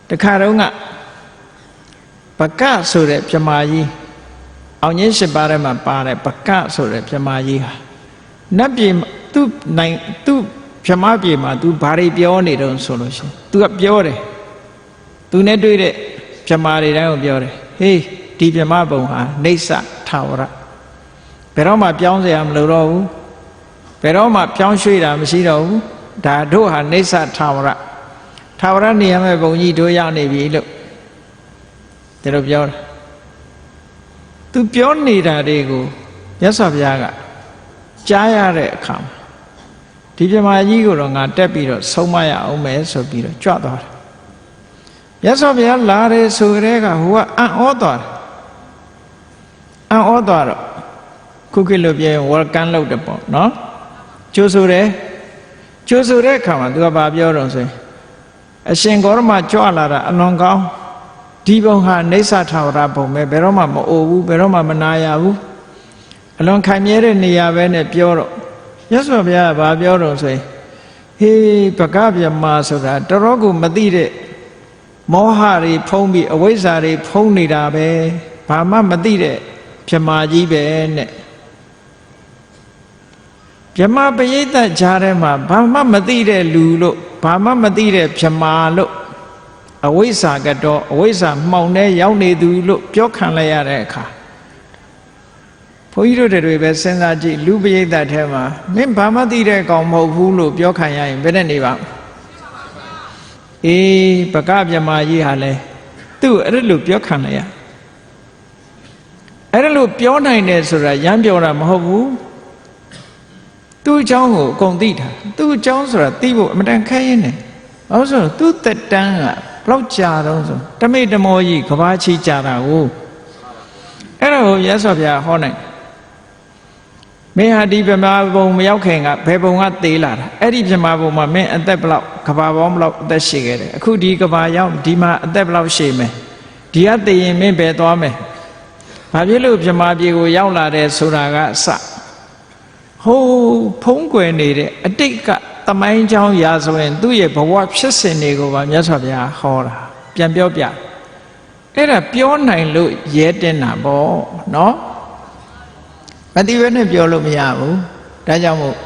[SPEAKER 1] တခါတော့ကပကဆိုတဲ့ဗြဟ္မာကြီးအောင်ကြီး၈ပါးထဲမှာပါတယ်ပကဆိုတဲ့ဗြဟ္မာကြီးဟာနတ်ပြည်သူဗြဟ္မာပြည်မှာသူဘာတွေပြောနေတုံးဆိုလို့ရှိရင်သူကပြောတယ်သူနဲ့တွေ့တဲ့ဗြဟ္မာတွေတိုင်းကိုပြောတယ်ဟေးဒီဗြဟ္မာဘုံဟာနေဆထာဝရဘယ်တော့မှပြောင်းเสียမလို့တော့ဘူးဘယ်တော့မှပြောင်းရွှေ့တာမရှိတော့ဘူးဒါတို့ဟာနေဆထာဝရထာဝရနေရာမဲ့ဘုံကြီးတို့ရောက်နေပြီလို့ဒါလိုပြောတယ်သူပြောနေတာတွေကိုမြတ်စွာဘုရားကကြားရတဲ့အခါမှာဒီဗြဟ္မာကြီးကိုတော့ငါတက်ပြီးတော့ဆုံးမရအောင်မယ်ဆိုပြီးတော့ကြွသွားတယ်မြတ်စွာဘုရားလာတယ်ဆိုကြတဲ့ကဟိုကအံ့ဩသွားတယ်အံ့ဩသွားတော့ခုခေတ်လိုပြောရင် welcome လုပ်တယ်ပေါ့နော်ကြိုးဆိုတယ်ကြိုးဆိုတဲ့အခါမှာသူကဘာပြောတော့ဆိုရင်အရှင်ဂေါရမကြွလာတာအလွန်ကောင်းဒီဘုံဟာနေဆထာဝရဘုံပဲဘယ်တော့မှမအိုဘူးဘယ်တော့မှမနာရဘူးအလွန်ခိုင်မြဲတဲ့နေရာပဲနဲ့ပြောတော့မြတ်စွာဘုရားကဘာပြောတော့ဆိုရင်ဟေးဘဂဗြဟ္မာဆိုတာတော်တော်ကိုမသိတဲ့မောဟတွေဖုံးပြီးအဝိဇ္ဇာတွေဖုံးနေတာပဲဘာမှမသိတဲ့ဗြဟ္မာကြီးပဲနဲ့ဗြဟ္မာပရိသတ်ကြားထဲမှာဘာမှမသိတဲ့လူလို့ဘာမှမသိတဲ့ဗြဟ္မာလို့အဝိဇ္ဇာကတော့အဝိဇ္ဇာမှောင်ထဲရောက်နေသူလို့ပြောခံလိုက်ရတဲ့အခါဘုန်းကြီးတို့တွေပဲစဉ်းစားကြည့်လူပရိသတ်ထဲမှာမင်းဘာမှသိတဲ့ကောင်မဟုတ်ဘူးလို့ပြောခံရရင်ဘယ်နဲ့နေပါအေးပကဗြဟ္မာကြီးဟာလဲသူ့အဲ့ဒါလို့ပြောခံလိုက်ရအဲ့ဒါလို့ပြောနိုင်တယ်ဆိုတာရမ်းပြောတာမဟုတ်ဘူးသူ့အကြောင်းကိုအကုန်သိတာသူ့အကြောင်းဆိုတာသိဖို့အမတန်ခက်ရင်းနေဘာလို့ဆိုတော့သူ့တက်တန်းကဘလောက်ကြာတော့ဆိုတမိတ်တမောကြီးကဘာချီကြာတာကိုအဲ့ဒါကိုရသော်ဗျာဟောနိုင်မင်းဟာဒီဗြဟ္မာဘုံမရောက်ခင်ကဘယ်ဘုံကသေးလာတာအဲ့ဒီဗြဟ္မာဘုံမှာမင်းအသက်ဘလောက်ကဘာပေါင်းဘလောက်အသက်ရှိခဲ့တယ်အခုဒီကဘာရောက်ဒီမှာအသက်ဘလောက်ရှိမယ်ဒီကတည်ရင်မင်းဘယ်သွားမယ်ဘာဖြစ်လို့ဗြဟ္မာပြည်ကိုရောက်လာတယ်ဆိုတာကအစဟိုးဖုံးကွယ်နေတဲ့အတိတ်ကသမိုင်းကြောင်းရာဆိုရင်သူ့ရဲ့ဘဝဖြစ်စဉ်တွေကိုပါမြတ်စွာဘုရားဟောတာပြန်ပြောပြအဲ့ဒါပြောနိုင်လို့ရဲတင်တာပေါ့နော်မတိဘဲနဲ့ပြောလို့မရဘူးဒါကြောင့်မို့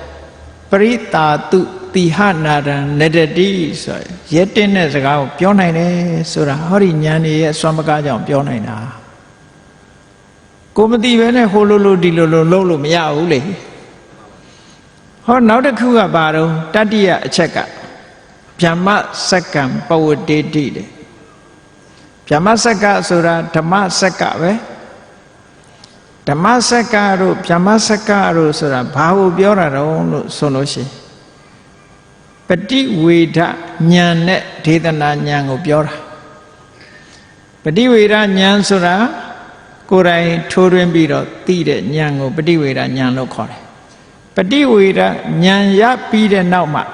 [SPEAKER 1] ပရိတာတုတိဟနာရံနတတိဆိုရဲတင်တဲ့စကားကိုပြောနိုင်တယ်ဆိုတာဟောဒီဉာဏ်ရဲ့အစွမ်းပကားကြောင့်ပြောနိုင်တာကိုမတိဘဲနဲ့ဟိုလိုဒီလိုလုပ်လို့မရဘူးလေဟောနောက်တစ်ခုကဘာတော့တတိယအချက်ကဗြဟ္မစက္ကံပဝတေတိတဲ့ဗြဟ္မစက္ကဆိုတာဓမ္မစက္ကပဲဓမ္မစက္ကတို့ဗြဟ္မစက္ကတို့ဆိုတာဘာကိုပြောတာတော့လို့ဆိုလို့ရှိရင်ပฏิဝေဒဉာဏ်နဲ့ဒေသနာဉာဏ်ကိုပြောတာပฏิဝေဒဉာဏ်ဆိုတာကိုယ်တိုင်ထိုးထွင်းပြီးတော့သိတဲ့ဉာဏ်ကိုပฏิဝေဒဉာဏ်လို့ခေါ်တယ်ပฏิဝေဒဉာဏ်ရပြီးတဲ့နောက်မှာ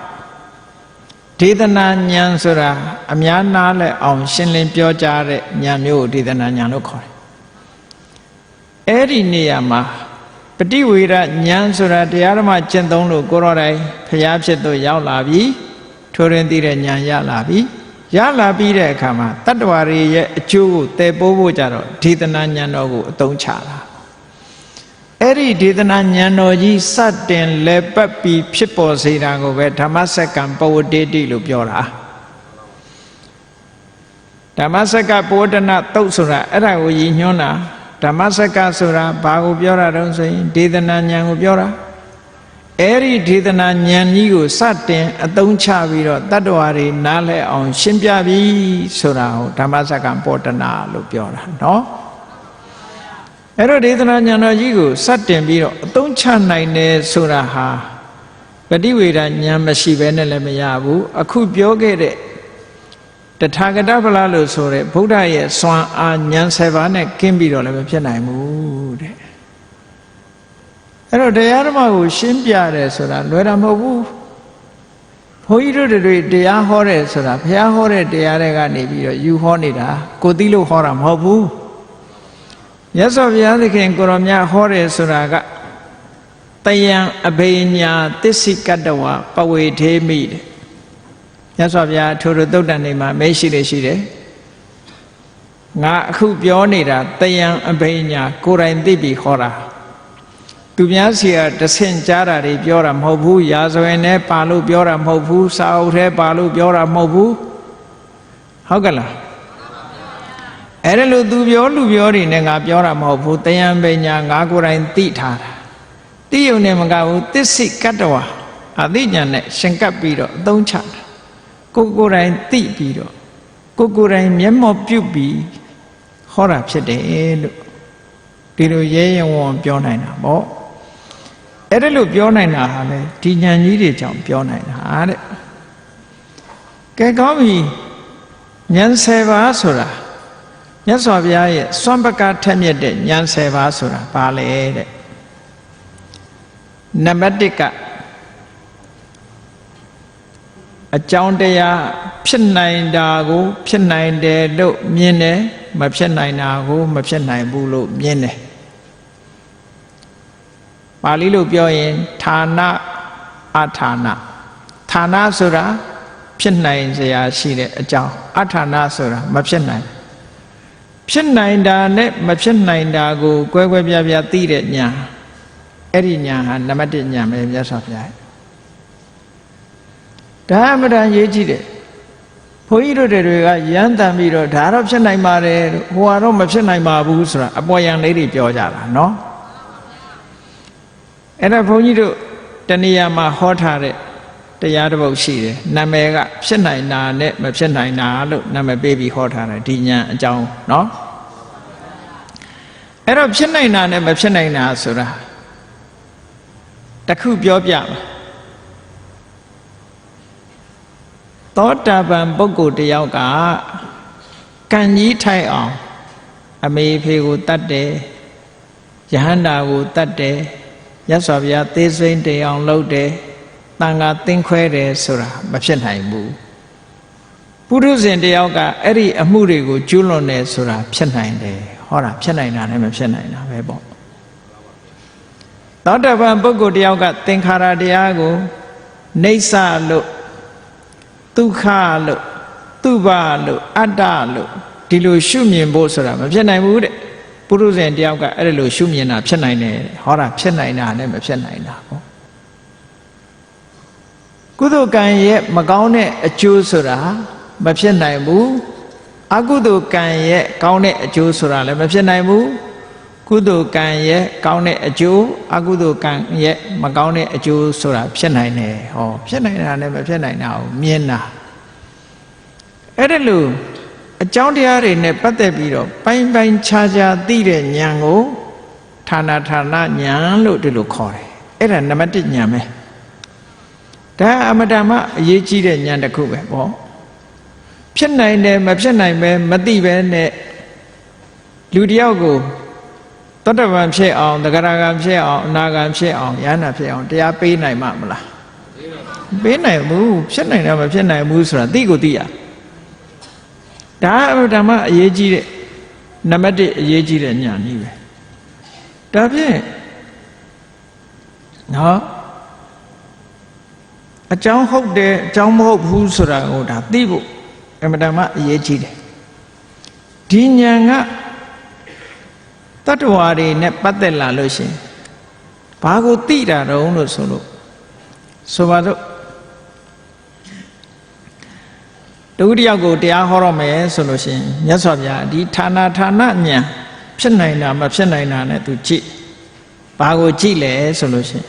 [SPEAKER 1] ဒေသနာဉာဏ်ဆိုတာအများနာလဲအောင်ရှင်းလင်းပြောကြားတဲ့ဉာဏ်မျိုးကိုဒေသနာဉာဏ်လို့ခေါ်တယ်အဲ့ဒီနေရာမှာပฏิဝေဒဉာဏ်ဆိုတာတရားဓမ္မကျင့်သုံးလို့ကိုယ်တော်တိုင်ဖျားဖြစ်လို့ရောက်လာပြီထိုးရင်းသိတဲ့ဉာဏ်ရလာပြီရလာပြီးတဲ့အခါမှာတတ္တဝါတွေရဲ့အကျိုးကိုတည်ပိုးဖို့ကြတော့ဒေသနာဉာဏ်တော်ကိုအသုံးချတာအဲ့ဒီဒေသနာဉာဏ်တော်ကြီးစတင်လဲပတ်ပြီးဖြစ်ပေါ်စေတာကိုပဲဓမ္မစက္ကံပဝတေတိလို့ပြောတာဓမ္မစက္ကပဝတ္တနာတုတ်ဆိုတာအဲ့ဒါကိုရည်ညွှန်းတာဓမ္မစက္ကဆိုတာဘာကိုပြောတာတုံးဆိုရင်ဒေသနာဉာဏ်ကိုပြောတာ အဲ့ဒီဒေသနာဉာဏ်ကြီးကိုစတင်အသုံးချပြီးတော့တတ္တဝါတွေနားလည်အောင်ရှင်းပြပြီးဆိုတာကိုဓမ္မစက္ကံပောတနာလို့ပြောတာနော်အဲ့တော့ဒေသနာဉာဏ်တော်ကြီးကိုစတင်ပြီးတော့အသုံးချနိုင်တယ်ဆိုတာဟာပฏิဝေဒဉာဏ်မရှိဘဲနဲ့လည်းမရဘူးအခုပြောခဲ့တဲ့တထာဂတဗလာလို့ဆိုတဲ့ဗုဒ္ဓရဲ့စွမ်းအားဉာဏ်7ပါးနဲ့ကင်းပြီးတော့လည်းမဖြစ်နိုင်ဘူးတဲ့အဲ့တော့တရားဓမ္မကိုရှင်းပြတယ်ဆိုတာလွယ်တာမဟုတ်ဘူးဘုန်းကြီးတို့တွေတရားဟောတယ်ဆိုတာဘုရားဟောတဲ့တရားတွေကနေပြီးတော့ယူဟောနေတာကိုသိလို့ဟောတာမဟုတ်ဘူးမြတ်စွာဘုရားသခင်ကိုရောမြတ်ဟောတယ်ဆိုတာကတယံအဘိညာသစ္စိကတ္တဝပဝေထေမိတဲ့မြတ်စွာဘုရားထိုသုတ်တန်နေမှာမေးရှိတယ်ရှိတယ်ငါအခုပြောနေတာတယံအဘိညာကိုယ်တိုင်သိပြီးဟောတာသူများစီကတဆင့်ကြားတာတွေပြောတာမဟုတ်ဘူးရာဇဝင်နဲ့ပါလို့ပြောတာမဟုတ်ဘူးစာအုပ်ထဲပါလို့ပြောတာမဟုတ်ဘူးဟုတ်ကလားအဲ့ဒါလို့သူပြောလူပြောတွေနဲ့ငါပြောတာမဟုတ်ဘူးတယံပညာငါကိုယ်တိုင်သိထားတာသိုံနဲ့မကဘူးသစ္စိကတ္တဝါအသိဉာဏ်နဲ့ရှင်ကပ်ပြီးတော့အသုံးချတာကိုယ်တိုင်သိပြီးတော့ကိုယ်တိုင်မျက်မှောက်ပြုပြီးဟောတာဖြစ်တယ်လို့ဒီလိုရဲရဲဝံ့ပြောနိုင်တာပေါ့အဲ့ဒါလို့ပြောနိုင်တာဟာလေဒီဉာဏ်ကြီးတွေကြောင့်ပြောနိုင်တာတဲ့ကဲကောင်းပြီဉာဏ်7ပါးဆိုတာမြတ်စွာဘုရားရဲ့စွမ်းပကားထက်မြက်တဲ့ဉာဏ်7ပါးဆိုတာဘာလဲတဲ့နံပါတ်1ကအကြောင်းတရားဖြစ်နိုင်တာကိုဖြစ်နိုင်တယ်လို့မြင်တယ်မဖြစ်နိုင်တာကိုမဖြစ်နိုင်ဘူးလို့မြင်တယ်ပါဠိလိုပြောရင်ဌာနအဌာနဌာနဆိုတာဖြစ်နိုင်စရာရှိတဲ့အကြောင်းအဌာနဆိုတာမဖြစ်နိုင်ဖြစ်နိုင်တာနဲ့မဖြစ်နိုင်တာကိုကွဲကွဲပြားပြားသိတဲ့ဉာဏ်အဲ့ဒီဉာဏ်ဟာနံပါတ်1ဉာဏ်ပဲမြတ်စွာဘုရားဒါအမှန်တန်ရေးကြည့်တယ်ဘုန်းကြီးတို့တွေကရမ်းတမ်းပြီးတော့ဒါတော့ဖြစ်နိုင်ပါတယ်ဟိုကတော့မဖြစ်နိုင်ပါဘူးဆိုတာအပေါ်ယံလေးတွေပြောကြတာနော်အဲ့ဒါဘုန်းကြီးတို့တဏှာမှာဟောထားတဲ့တရားတစ်ပုဒ်ရှိတယ်နာမည်ကဖြစ်နိုင်တာနဲ့မဖြစ်နိုင်တာလို့နာမည်ပေးပြီးဟောထားတယ်ဒီဉာဏ်အကြောင်းနော်အဲ့တော့ဖြစ်နိုင်တာနဲ့မဖြစ်နိုင်တာဆိုတာတစ်ခုပြောပြမယ်သောတာပန်ပုဂ္ဂိုလ်တယောက်ကကံကြီးထိုက်အောင်အမေဖေကိုတတ်တယ်ယဟန္တာကိုတတ်တယ်မြတ်စွာဘုရားသေစိန်တေအောင်လုပ်တယ်တန်ခါသင်ခွဲတယ်ဆိုတာမဖြစ်နိုင်ဘူးပုရုဇဉ်တယောက်ကအဲ့ဒီအမှုတွေကိုကျူးလွန်တယ်ဆိုတာဖြစ်နိုင်တယ်ဟောတာဖြစ်နိုင်တာနဲ့မဖြစ်နိုင်တာပဲပေါ့သောတာပန်ပုဂ္ဂိုလ်တယောက်ကသင်္ခါရတရားကိုနေဆာလို့ဒုက္ခလို့သူဘလို့အတ္တလို့ဒီလိုရှုမြင်ဖို့ဆိုတာမဖြစ်နိုင်ဘူးတဲ့ပုရုဇဉ်တယောက်ကအဲ့လိုရှုမြင်တာဖြစ်နိုင်တယ်ဟောတာဖြစ်နိုင်တာနဲ့မဖြစ်နိုင်တာပေါ့ကုသိုလ်ကံရဲ့မကောင်းတဲ့အကျိုးဆိုတာမဖြစ်နိုင်ဘူးအကုသိုလ်ကံရဲ့ကောင်းတဲ့အကျိုးဆိုတာလည်းမဖြစ်နိုင်ဘူးကုသိုလ်ကံရဲ့ကောင်းတဲ့အကျိုးအကုသိုလ်ကံရဲ့မကောင်းတဲ့အကျိုးဆိုတာဖြစ်နိုင်တယ်ဟောဖြစ်နိုင်တာနဲ့မဖြစ်နိုင်တာကိုမြင်တာအဲ့ဒါလို့အကြောင်းတရားတွေနဲ့ပတ်သက်ပြီးတော့ပိုင်းပိုင်းခြားခြားသိတဲ့ဉာဏ်ကိုဌာနဌာနဉာဏ်လို့ဒီလိုခေါ်တယ်အဲ့ဒါနံပါတ်1ဉာဏ်ပဲဒါအမတမအရေးကြီးတဲ့ဉာဏ်တစ်ခုပဲပေါ့ဖြစ်နိုင်တယ်မဖြစ်နိုင်ပဲမသိပဲနဲ့လူတယောက်ကိုသောတပန်ဖြစ်အောင်သဂရဂံဖြစ်အောင်အနာဂံဖြစ်အောင်ယန္နာဖြစ်အောင်တရားပေးနိုင်မှာမလားပေးနိုင်ဘူးဖြစ်နိုင်တယ်မဖြစ်နိုင်ဘူးဆိုတာသိကိုသိရဒါအမတမအရေးကြီးတဲ့နံပါတ်1အရေးကြီးတဲ့ဉာဏ်ကြီးပဲဒါဖြင့်နော်အကြောင်းဟုတ်တယ်အကြောင်းမဟုတ်ဘူးဆိုတာကိုဒါသိဖို့အမတမအရေးကြီးတယ်ဒီဉာဏ်ကတတ္တဝါတွေနဲ့ပတ်သက်လာလို့ရှင်ဘာကိုသိတာတုံးလို့ဆိုလို့ဆိုပါတော့တဝိတယောက်ကိုတရားဟောရမယ်ဆိုလို့ရှင်မြတ်စွာဘုရားဒီဌာနဌာနဉာဏ်ဖြစ်နိုင်တာမဖြစ်နိုင်တာနဲ့သူကြည့်ဘာကိုကြည့်လဲဆိုလို့ရှင်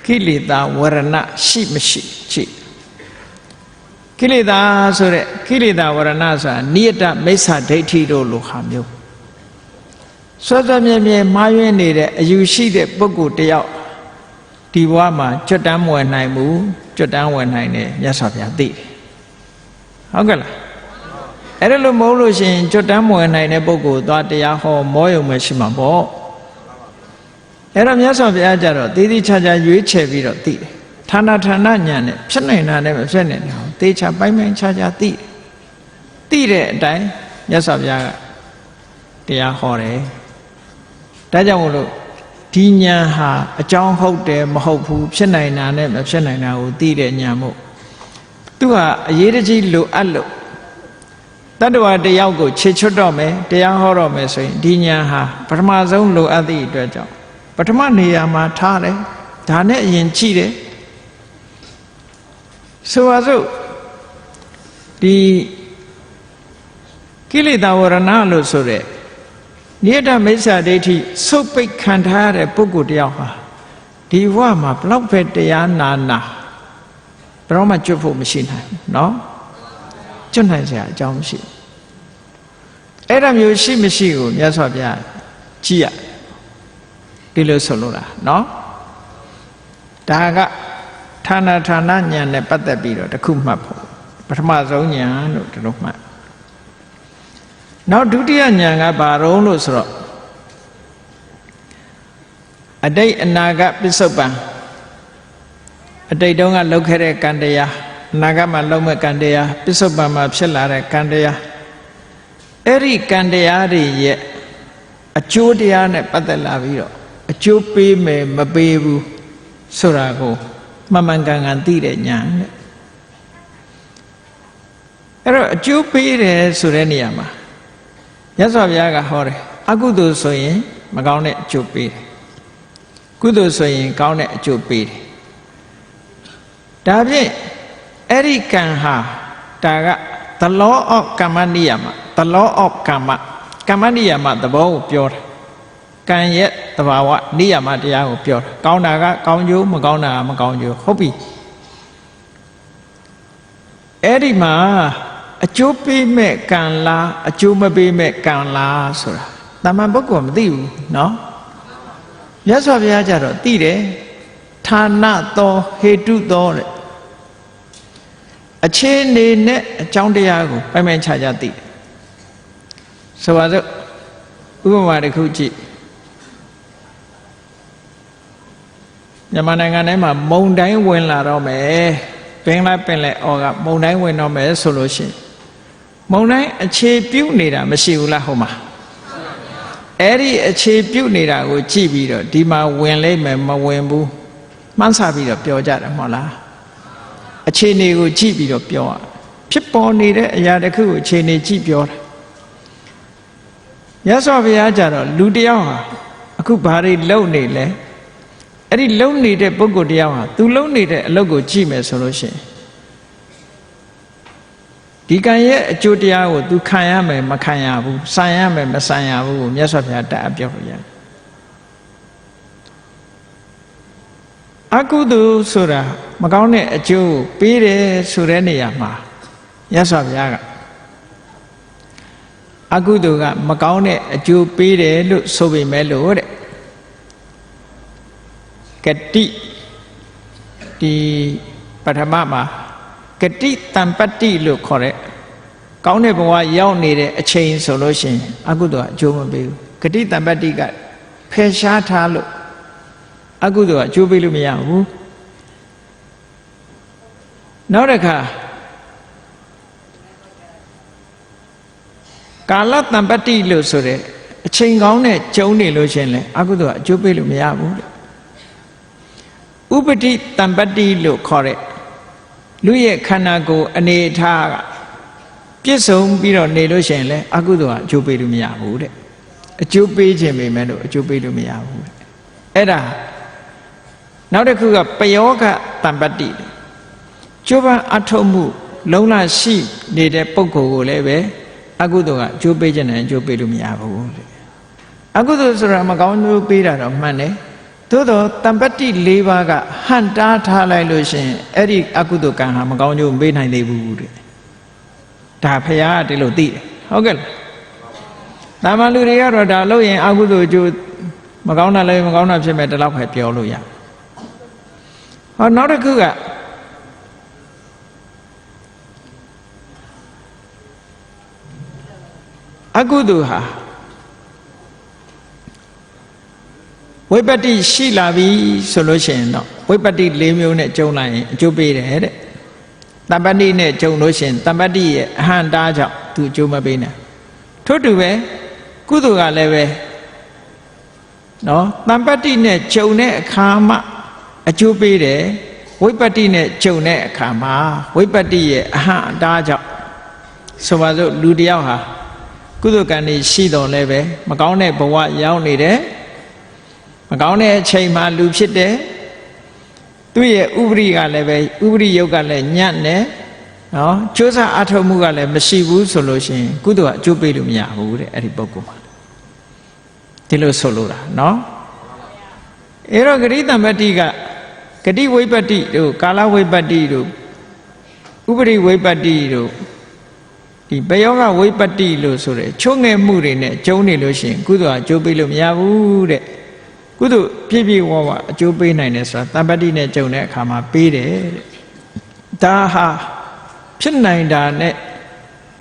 [SPEAKER 1] ကိလေသာဝရဏရှိမရှိကြည့်ကိလေသာဆိုတဲ့ကိလေသာဝရဏဆိုတာနိယတမိစ္ဆာဒိဋ္ဌိတို့လိုဟာမျိုးစောစောမြဲမြဲမှားယွင်းနေတဲ့အယူရှိတဲ့ပုဂ္ဂိုလ်တယောက်ဒီဘဝမှာကျွတ်တန်းမဝင်နိုင်ဘူးကျွတ်တန်းဝင်နိုင်တယ်မြတ်စွာဘုရားသိတယ်ဟုတ်ကဲ့လားအဲ့ဒါလို့မဟုတ်လို့ရှိရင်ကျွတ်တန်းမဝင်နိုင်တဲ့ပုဂ္ဂိုလ်သွားတရားဟောမောယုံမရှိမှာပေါ့အဲ့တော့မြတ်စွာဘုရားကြတော့တည်တည်ချာချာရွေးချယ်ပြီးတော့သိတယ်ဌာနဌာနညာနဲ့ဖြစ်နိုင်တာနဲ့မဖြစ်နိုင်တာသေချာပိုင်းပိုင်းခြားခြားသိတဲ့အတိုင်းမြတ်စွာဘုရားကတရားဟောတယ်ဒါကြောင့်မို့လို့ဒီဉာဏ်ဟာအကြောင်းဟုတ်တယ်မဟုတ်ဘူးဖြစ်နိုင်တာနဲ့မဖြစ်နိုင်တာကိုသိတဲ့ဉာဏ်မို့သူဟာအရေးတကြီးလိုအပ်လို့တတ္တဝါတယောက်ကိုခြေချွတ်တော့မယ်တရားဟောတော့မယ်ဆိုရင်ဒီဉာဏ်ဟာပထမဆုံးလိုအပ်သည့်အတွက်ကြောင့်ပထမနေရာမှာထားတယ်ဒါနဲ့အရင်ကြည့်တယ်ဆိုပါစို့ဒီကိလေသာဝရဏလို့ဆိုတဲ့နိယတမိစ္ဆာဒိဋ္ဌိစုပ်ပိတ်ခံထားရတဲ့ပုဂ္ဂိုလ်တယောက်ဟာဒီဘဝမှာဘလောက်ပဲတရားနာဘယ်တော့မှကျွတ်ဖို့မရှိနိုင်ဘူးเนาะကျွတ်နိုင်စရာအကြောင်းမရှိဘူးအဲ့ဒါမျိုးရှိမရှိကိုမြတ်စွာဘုရားကြည့်ရဒီလိုဆိုလို့လားเนาะဒါကဌာနဌာနဉာဏ်နဲ့ပတ်သက်ပြီးတော့တစ်ခုမှတ်ဖို့ပထမဆုံးဉာဏ်လို့ဒီလိုမှတ်နောက်ဒုတိယဉာဏ်ကဘာတုံးလို့ဆိုတော့အတိတ်အနာဂတ်ပစ္စုပန်အတိတ်တုန်းကလုပ်ခဲ့တဲ့ကံတရားအနာဂတ်မှာလုပ်မဲ့ကံတရားပစ္စုပန်မှာဖြစ်လာတဲ့ကံတရားအဲ့ဒီကံတရားတွေရဲ့အကျိုးတရားနဲ့ပတ်သက်လာပြီးတော့အကျိုးပေးမယ်မပေးဘူးဆိုတာကိုမှန်မှန်ကန်ကန်သိတဲ့ဉာဏ်နဲ့အဲ့တော့အကျိုးပေးတယ်ဆိုတဲ့နေရာမှာမြတ်စွာဘုရားကဟောတယ်အကုသိုလ်ဆိုရင်မကောင်းတဲ့အကျိုးပေးတယ်ကုသိုလ်ဆိုရင်ကောင်းတဲ့အကျိုးပေးတယ်ဒါဖြင့်အဲ့ဒီကံဟာဒါက the law of ကမ္မနိယမ the law of ကမ္မနိယမသဘောကိုပြောတာကံရဲ့သဘာဝနိယမတရားကိုပြောတာကောင်းတာကကောင်းကျိုးမကောင်းတာကမကောင်းကျိုးဟုတ်ပြီအဲ့ဒီမှာအကျိုးပေးမဲ့ကံလားအကျိုးမပေးမဲ့ကံလားဆိုတာတမန်ပုဂ္ဂိုလ်မသိဘူးเนาะမြတ်စွာဘုရားကြတော့သိတယ်ဌာနသောဟေတုသောတဲ့အခြေအနေနဲ့အကြောင်းတရားကိုပိုင်ပိုင်ခြားခြားသိတယ်ဆိုပါစို့ဥပမာတစ်ခုကြည့်မြန်မာနိုင်ငံထဲမှာမုန်တိုင်းဝင်လာတော့မယ်ပင်လယ်အော်ကမုန်တိုင်းဝင်တော့မယ်ဆိုလို့ရှိရင်မုန်တိုင်းအခြေပြုတ်နေတာမရှိဘူးလားဟုတ်မှာအဲ့ဒီအခြေပြုတ်နေတာကိုကြည့်ပြီးတော့ဒီမှာဝင်လိမ့်မယ်မဝင်ဘူးမှန်းဆပြီးတော့ပြောကြတယ်မဟုတ်လားအခြေအနေကိုကြည့်ပြီးတော့ပြောရဖြစ်ပေါ်နေတဲ့အရာတစ်ခုကိုအခြေအနေကြည့်ပြောတာမြတ်စွာဘုရားကြတော့လူတယောက်ဟာအခုဘာတွေလုပ်နေလဲအဲ့ဒီလုံနေတဲ့ပုဂ္ဂိုလ်တရားဟာသူလုံနေတဲ့အလုပ်ကိုကြည့်မယ်ဆိုလို့ရှိရင်ဒီကံရဲ့အကျိုးတရားကိုသူခံရမယ်မခံရဘူးဆံရမယ်မဆံရဘူးကိုမြတ်စွာဘုရားတတ်အပြောလို့ရတယ်အကုသိုလ်ဆိုတာမကောင်းတဲ့အကျိုးကိုပေးတယ်ဆိုတဲ့နေရာမှာမြတ်စွာဘုရားကအကုသိုလ်ကမကောင်းတဲ့အကျိုးပေးတယ်လို့ဆိုပေမဲ့လို့တဲ့ကတိဒီပထမမှာကတိတံပတ္တိလို့ခေါ်တဲ့ကောင်းတဲ့ဘဝရောက်နေတဲ့အချိန်ဆိုလို့ရှိရင်အကုသိုလ်ကအကျိုးမပေးဘူးကတိတံပတ္တိကဖယ်ရှားထားလို့အကုသိုလ်ကအကျိုးပေးလို့မရဘူးနောက်တစ်ခါကာလတံပတ္တိလို့ဆိုတဲ့အချိန်ကောင်းနဲ့ကျုံနေလို့ရှိရင်လည်းအကုသိုလ်ကအကျိုးပေးလို့မရဘူးတဲ့ဥပတိတံပတ္တိလို့ခေါ်တဲ့လူရဲ့ခန္ဓာကိုယ်အနေအထားကပြည့်စုံပြီးတော့နေလို့ရှိရင်လည်းအကုသိုလ်ကအကျိုးပေးလို့မရဘူးတဲ့အကျိုးပေးခြင်းပေမဲ့လို့အကျိုးပေးလို့မရဘူးအဲ့ဒါနောက်တစ်ခုကပယောဂတံပတ္တိကျိုးပန်းအထုံးမှုလုံလရှိနေတဲ့ပုဂ္ဂိုလ်ကိုလည်းပဲအကုသိုလ်ကအကျိုးပေးခြင်းနဲ့အကျိုးပေးလို့မရဘူးတဲ့အကုသိုလ်ဆိုတာမကောင်းလို့ပေးတာတော့မှန်တယ် သို့တော့တမ္ပတ္တိ၄ပါးကဟန်တားထားလိုက်လို့ရှင်အဲ့ဒီအကုသိုလ်ကံဟာမကောင်းကျိုးမပေးနိုင်သေးဘူးတဲ့ဒါဖရာကဒီလိုသိတယ်ဟုတ်ကဲ့လားတာမန်လူတွေကတော့ဒါလို့ရင်အကုသိုလ်ကျိုးမကောင်းတာလည်းမကောင်းတာဖြစ်မဲ့ဒီလောက်ပဲပြောလို့ရဟောနောက်တစ်ခုကအကုသိုလ်ဟာဝိပတ္တိရှိလာပြီဆိုလို့ရှိရင်တော့ဝိပတ္တိ၄မျိုးနဲ့ကျုံလိုက်ရင်အကျိုးပေးတယ်တဲ့တမ္ပတ္တိနဲ့ကျုံလို့ရှိရင်တမ္ပတ္တိရဲ့အဟံတားကြောင့်သူအကျိုးမပေးနိုင်ထို့တူပဲကုသိုလ်ကလည်းပဲနော်တမ္ပတ္တိနဲ့ကျုံတဲ့အခါမှအကျိုးပေးတယ်ဝိပတ္တိနဲ့ကျုံတဲ့အခါမှာဝိပတ္တိရဲ့အဟံတားကြောင့်ဆိုပါစို့လူတယောက်ဟာကုသိုလ်ကံတွေရှိတော်လဲပဲမကောင်းတဲ့ဘဝရောက်နေတယ်မကောင်းတဲ့အချိန်မှာလူဖြစ်တယ်သူ့ရဲ့ဥပရိကလည်းပဲဥပရိယုတ်ကလည်းညံ့တယ်နော်ကြိုးစားအထောက်မှုကလည်းမရှိဘူးဆိုလို့ရှိရင်ကုသိုလ်ကအကျိုးပေးလို့မရဘူးတဲ့အဲ့ဒီပုဂ္ဂိုလ်မှာဒီလိုဆိုလိုတာနော်အဲ့တော့ဂရိတံပတ္တိကဂတိဝိပတ္တိတို့ကာလဝိပတ္တိတို့ဥပရိဝိပတ္တိတို့ဒီဘယောဂဝိပတ္တိလို့ဆိုတဲ့ချုံငယ်မှုတွေနဲ့ကျုံနေလို့ရှိရင်ကုသိုလ်ကအကျိုးပေးလို့မရဘူးတဲ့ကုသိုလ်ပြည့်ပြည့်ဝဝအကျိုးပေးနိုင်တယ်ဆိုတာတမ္ပတ္တိနဲ့ကျုံတဲ့အခါမှာပေးတယ်တဲ့ဒါဟာဖြစ်နိုင်တာနဲ့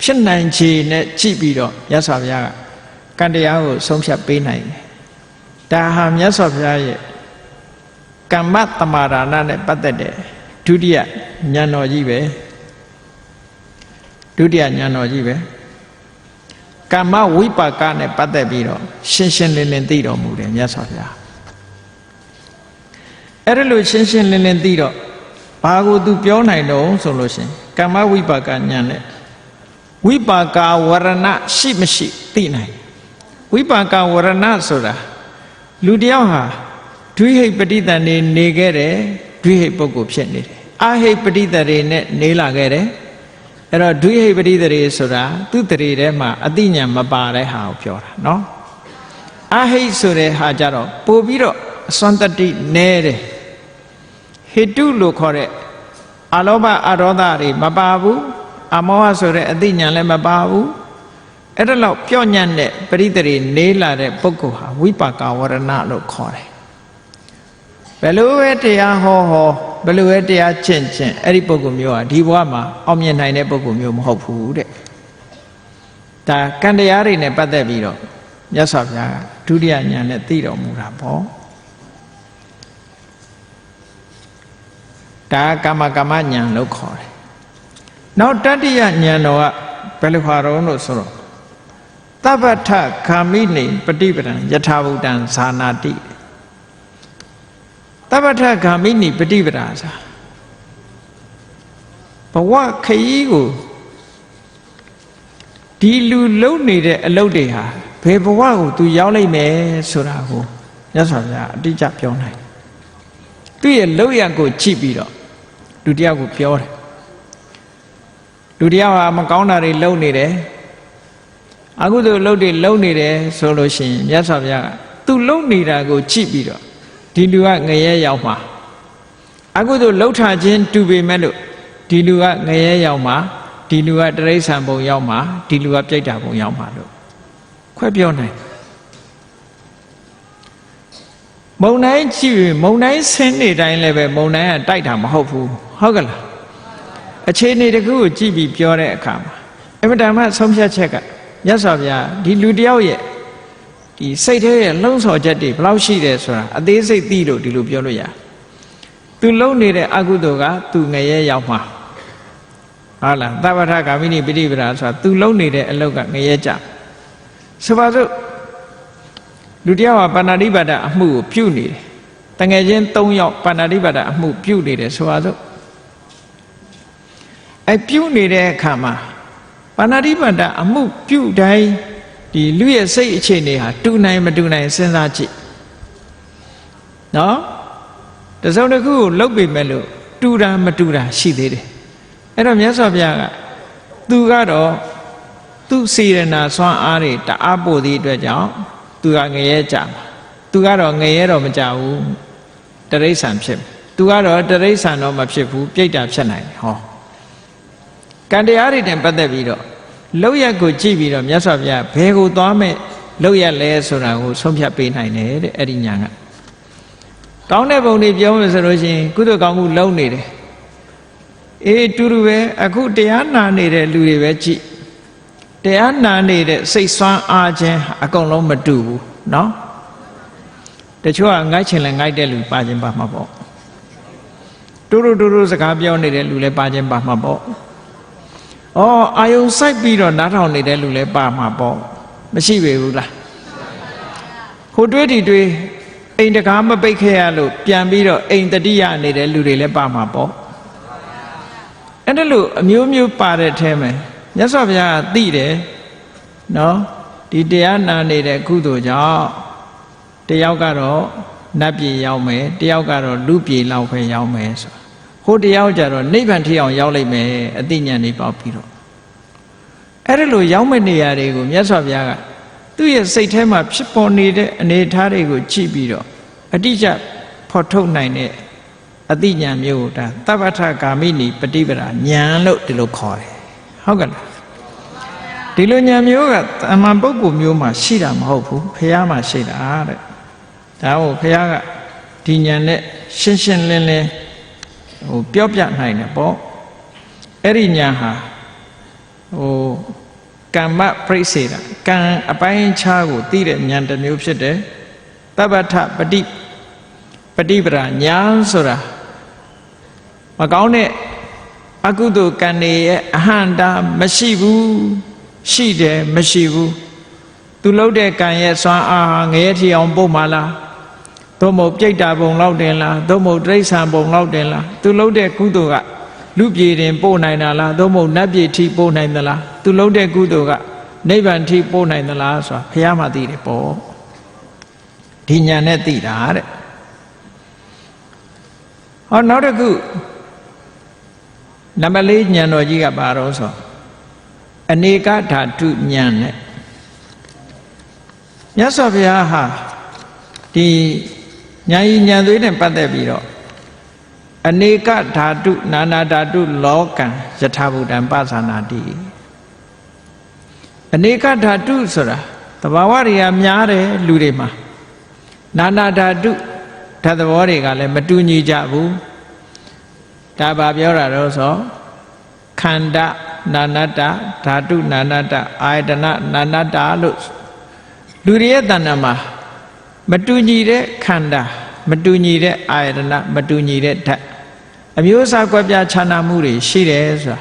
[SPEAKER 1] ဖြစ်နိုင်ခြေနဲ့ကြည့်ပြီးတော့မြတ်စွာဘုရားကကံတရားကိုဆုံးဖြတ်ပေးနိုင်တယ်ဒါဟာမြတ်စွာဘုရားရဲ့ကမ္မတမာရဏနဲ့ပတ်သက်တဲ့ဒုတိယဉာဏ်တော်ကြီးပဲဒုတိယဉာဏ်တော်ကြီးပဲကမ္မဝိပါကနဲ့ပတ်သက်ပြီးတော့ရှင်းရှင်းလင်းလင်းသိတော်မူတယ်မြတ်စွာဘုရားအဲ့ဒါလို့ရှင်းရှင်းလင်းလင်းသိတော့ဘာကိုသူပြောနိုင်တော့ဆိုလို့ရှင်ကမ္မဝိပါကဉာဏ်နဲ့ဝိပါကဝရဏရှိမရှိသိနိုင်ဝိပါကဝရဏဆိုတာလူတယောက်ဟာဒွိဟိတ်ပဋိသန္ဓေနေခဲ့တယ်ဒွိဟိတ်ပုဂ္ဂိုလ်ဖြစ်နေတယ်အာဟိတ်ပဋိသန္ဓေနဲ့နေလာခဲ့တယ်အဲ့တော့ဒွိဟိတ်ပဋိသန္ဓေဆိုတာသူတရေထဲမှာအတိညာမပါတဲ့ဟာကိုပြောတာနော်အာဟိတ်ဆိုတဲ့ဟာကြတော့ပို့ပြီးတော့အစွမ်းတတိနဲတယ်ဟိတုလို့ခေါ်တဲ့အလောဘအရောဓတွေမပါဘူးအမောဟဆိုတဲ့အတိညာလည်းမပါဘူးအဲ့ဒါလောက်ပြော့ညံ့တဲ့ပရိသေတွေနေလာတဲ့ပုဂ္ဂိုလ်ဟာဝိပါကဝရဏလို့ခေါ်တယ်ဘယ်လိုပဲတရားဟောဘယ်လိုပဲတရားကျင့်အဲ့ဒီပုဂ္ဂိုလ်မျိုးဟာဒီဘဝမှာအောင်မြင်နိုင်တဲ့ပုဂ္ဂိုလ်မျိုးမဟုတ်ဘူးတဲ့ဒါကံတရားတွေနဲ့ပတ်သက်ပြီးတော့မြတ်စွာဘုရားဒုတိယဉာဏ်နဲ့သိတော်မူတာပေါ့ဒါကမ္မကမ္မဉာဏ်လို့ခေါ်တယ်နောက်တတိယဉာဏ်တော်ကဘယ်လိုဟာတော့လို့ဆိုတော့သဗ္ဗထခာမိနေပฏิပဒံယထာဘုဒ္ဓံဇာနာတိသဗ္ဗထခာမိနေပฏิပဒါစာဘဝခရီးကိုဒီလူလုံနေတဲ့အလုပ်တွေဟာဘယ်ဘဝကိုသူရောက်လိုက်မယ်ဆိုတာကိုမြတ်စွာဘုရားအတိအကျပြောနိုင်သူ့ရဲ့လောက်ရကိုကြည့်ပြီးတော့လူတယောက်ကိုပြောတယ်လူတယောက်ဟာမကောင်းတာတွေလုပ်နေတယ်အကုသိုလ်လုပ်တွေလုပ်နေတယ်ဆိုလို့ရှိရင်မြတ်စွာဘုရားကသူလုပ်နေတာကိုကြည့်ပြီးတော့ဒီလူကငရဲရောက်မှာအကုသိုလ်လှုပ်ထားခြင်းတူပေမဲ့လို့ဒီလူကငရဲရောက်မှာဒီလူကတရိษံဘုံရောက်မှာဒီလူကပြိတ္တာဘုံရောက်မှာလို့ခွဲပြောနိုင်မုံတိုင်းကြည့်မုံတိုင်းဆင်းနေတိုင်းလည်းပဲမုံတိုင်းကတိုက်တာမဟုတ်ဘူးဟုတ်ကလားအခြေအနေတခုကိုကြည့်ပြီးပြောတဲ့အခါမှာအမတန်မှဆုံးဖြတ်ချက်ကမြတ်စွာဘုရားဒီလူတယောက်ရဲ့ဒီစိတ်ထဲရဲ့လှုံ့ဆော်ချက်တွေဘယ်လောက်ရှိတယ်ဆိုတာအသေးစိတ်သိလို့ဒီလိုပြောလို့ရသူလုံနေတဲ့အကုသိုလ်ကသူငရဲရောက်မှာဟုတ်လားသဗ္ဗထဂ ामिनी ပိဋိပဒါဆိုတာသူလုံနေတဲ့အလုပ်ကငရဲကြဆိုပါစို့လူတယောက်ဟာပါဏာတိပါဒအမှုကိုပြုနေတယ်တငယ်ချင်း3ယောက်ပါဏာတိပါဒအမှုပြုနေတယ်ဆိုပါစို့ပြုနေတဲ့အခါမှာပါဏာတိပါဒအမှုပြုတိုင်းဒီလူရဲ့စိတ်အခြေအနေဟာတူနိုင်မတူနိုင်စဉ်းစားကြည့်နော်တစုံတစ်ခုကိုလှုပ်ပေမဲ့လို့တူတာမတူတာရှိသေးတယ်အဲ့တော့မြတ်စွာဘုရားကသူကတော့သူစေရနာစွမ်းအားတွေတအားပို့သည့်အတွက်ကြောင့်သူကငရဲကြမှာသူ သူကတော့ငရဲတော့မကြဘူးတရိษံဖြစ်သူကတော့တရိษံတော့မဖြစ်ဘူးပြိတ္တာဖြစ်နိုင်တယ်ဟောကံတရားတွေနဲ့ပတ်သက်ပြီးတော့လောက်ရက်ကိုကြည့်ပြီးတော့မြတ်စွာဘုရားဘယ်ကိုသွားမဲ့လောက်ရက်လဲဆိုတာကိုဆုံးဖြတ်ပေးနိုင်တယ်တဲ့အဲ့ဒီညာကကောင်းတဲ့ပုံတွေပြောမယ်ဆိုလို့ရှိရင်ကုသိုလ်ကောင်းမှုလုပ်နေတယ်အေးတူတူပဲအခုတရားနာနေတဲ့လူတွေပဲကြည့်တရားနာနေတဲ့စိတ်ဆွမ်းအားခြင်းအကုန်လုံးမတူဘူးเนาะတချို့ကငိုက်ချင်လဲငိုက်တဲ့လူပါခြင်းပါမှာပေါ့တူတူစကားပြောနေတဲ့လူလည်းပါခြင်းပါမှာပေါ့အာယုံစိုက်ပြီးတော့နားထောင်နေတဲ့လူလည်းပါမှာပေါ့မရှိပေဘူးလားဟိုတွေးဒီတွေးအိမ်တကားမပိတ်ခဲ့ရလို့ပြန်ပြီးတော့အိမ်တတိယနေတဲ့လူတွေလည်းပါမှာပေါ့အဲ့ဒါလို့အမျိုးမျိုးပါတဲ့အထဲမှာမြတ်စွာဘုရားကသိတယ်နော်ဒီတရားနာနေတဲ့ကုသိုလ်ကြောင့်တယောက်ကတော့နတ်ပြည်ရောက်မယ်တယောက်ကတော့လူပြည်လောက်ပဲရောက်မယ်ဆိုဟိုတယောက်ကြတော့နိဗ္ဗာန်ထိအောင်ရောက်လိမ့်မယ်အသိဉာဏ်တွေပေါက်ပြီးတော့အဲ့ဒါလို့ရောက်မဲ့နေရာတွေကိုမြတ်စွာဘုရားကသူ့ရဲ့စိတ်ထဲမှာဖြစ်ပေါ်နေတဲ့အနေအထားတွေကိုကြည့်ပြီးတော့အတိအကျဖော်ထုတ်နိုင်တဲ့အသိဉာဏ်မျိုးကိုဒါသဗ္ဗထဂါမိနိပฏิပဒါဉာဏ်လို့ဒီလိုခေါ်တယ်ဟုတ်ကဲ့လားဒီလိုဉာဏ်မျိုးကအမှန်ပုဂ္ဂိုလ်မျိုးမှာရှိတာမဟုတ်ဘူးဘုရားမှာရှိတာတဲ့ဒါကိုဘုရားကဒီဉာဏ်နဲ့ရှင်းရှင်းလင်းလင်းပြောပြနိုင်တယ်ပေါ့အဲ့ဒီဉာဏ်ဟာကမ္မပရိစ္ဆေဒကံအပိုင်းခြားကိုသိတဲ့ဉာဏ်တစ်မျိုးဖြစ်တယ်သဗ္ဗထပฏิပဒါဉာဏ်ဆိုတာမကောင်းတဲ့အကုသိုလ်ကံတွေရဲ့အဟန့်တာမရှိဘူးရှိတယ်မရှိဘူးသူလုပ်တဲ့ကံရဲ့စွမ်းအားငရဲထီအောင်ပို့မှာလားသို့မဟုတ်ပြိတ္တာဘုံလောက်တင်လားသို့မဟုတ်တိရစ္ဆာန်ဘုံလောက်တင်လားသူလုပ်တဲ့ကုသိုလ်ကလူပြည်တင်ပို့နိုင်တာလားသို့မဟုတ်နတ်ပြည်ထိပို့နိုင်သလားသူလုပ်တဲ့ကုသိုလ်ကနိဗ္ဗာန်ထိပို့နိုင်သလားဆိုတာဘုရားမှသိတယ်ပေါ့ဒီညာနဲ့သိတာတဲ့ဟောနောက်တစ်ခုနံပါတ်၄ဉာဏ်တော်ကြီးကဘာတော့ဆိုအနေကဓာတုဉာဏ်နဲ့မြတ်စွာဘုရားဟာဒီဉာဏ်ဤဉာဏ်သွေးနဲ့ပတ်သက်ပြီးတော့အနေကဓာတုနာနာဓာတုလောကံယထာဘုဒ္ဓံပသနာတိအနေကဓာတုဆိုတာသဘာဝတွေကများတယ်လူတွေမှာနာနာဓာတုဓာတ်သဘောတွေကလည်းမတူညီကြဘူးဒါဘာပြောတာတော့ဆိုခန္ဓာနာနာတဓာတုနာနာတအာယတနာနာနာတလို့လူတွေရဲ့တဏ္ဍာမှာမတူညီတဲ့ခန္ဓာမတူညီတဲ့အာယတနာမတူညီတဲ့ဓာတ်အမျိုးအစားကွဲပြားခြားနာမှုတွေရှိတယ်ဆိုတာ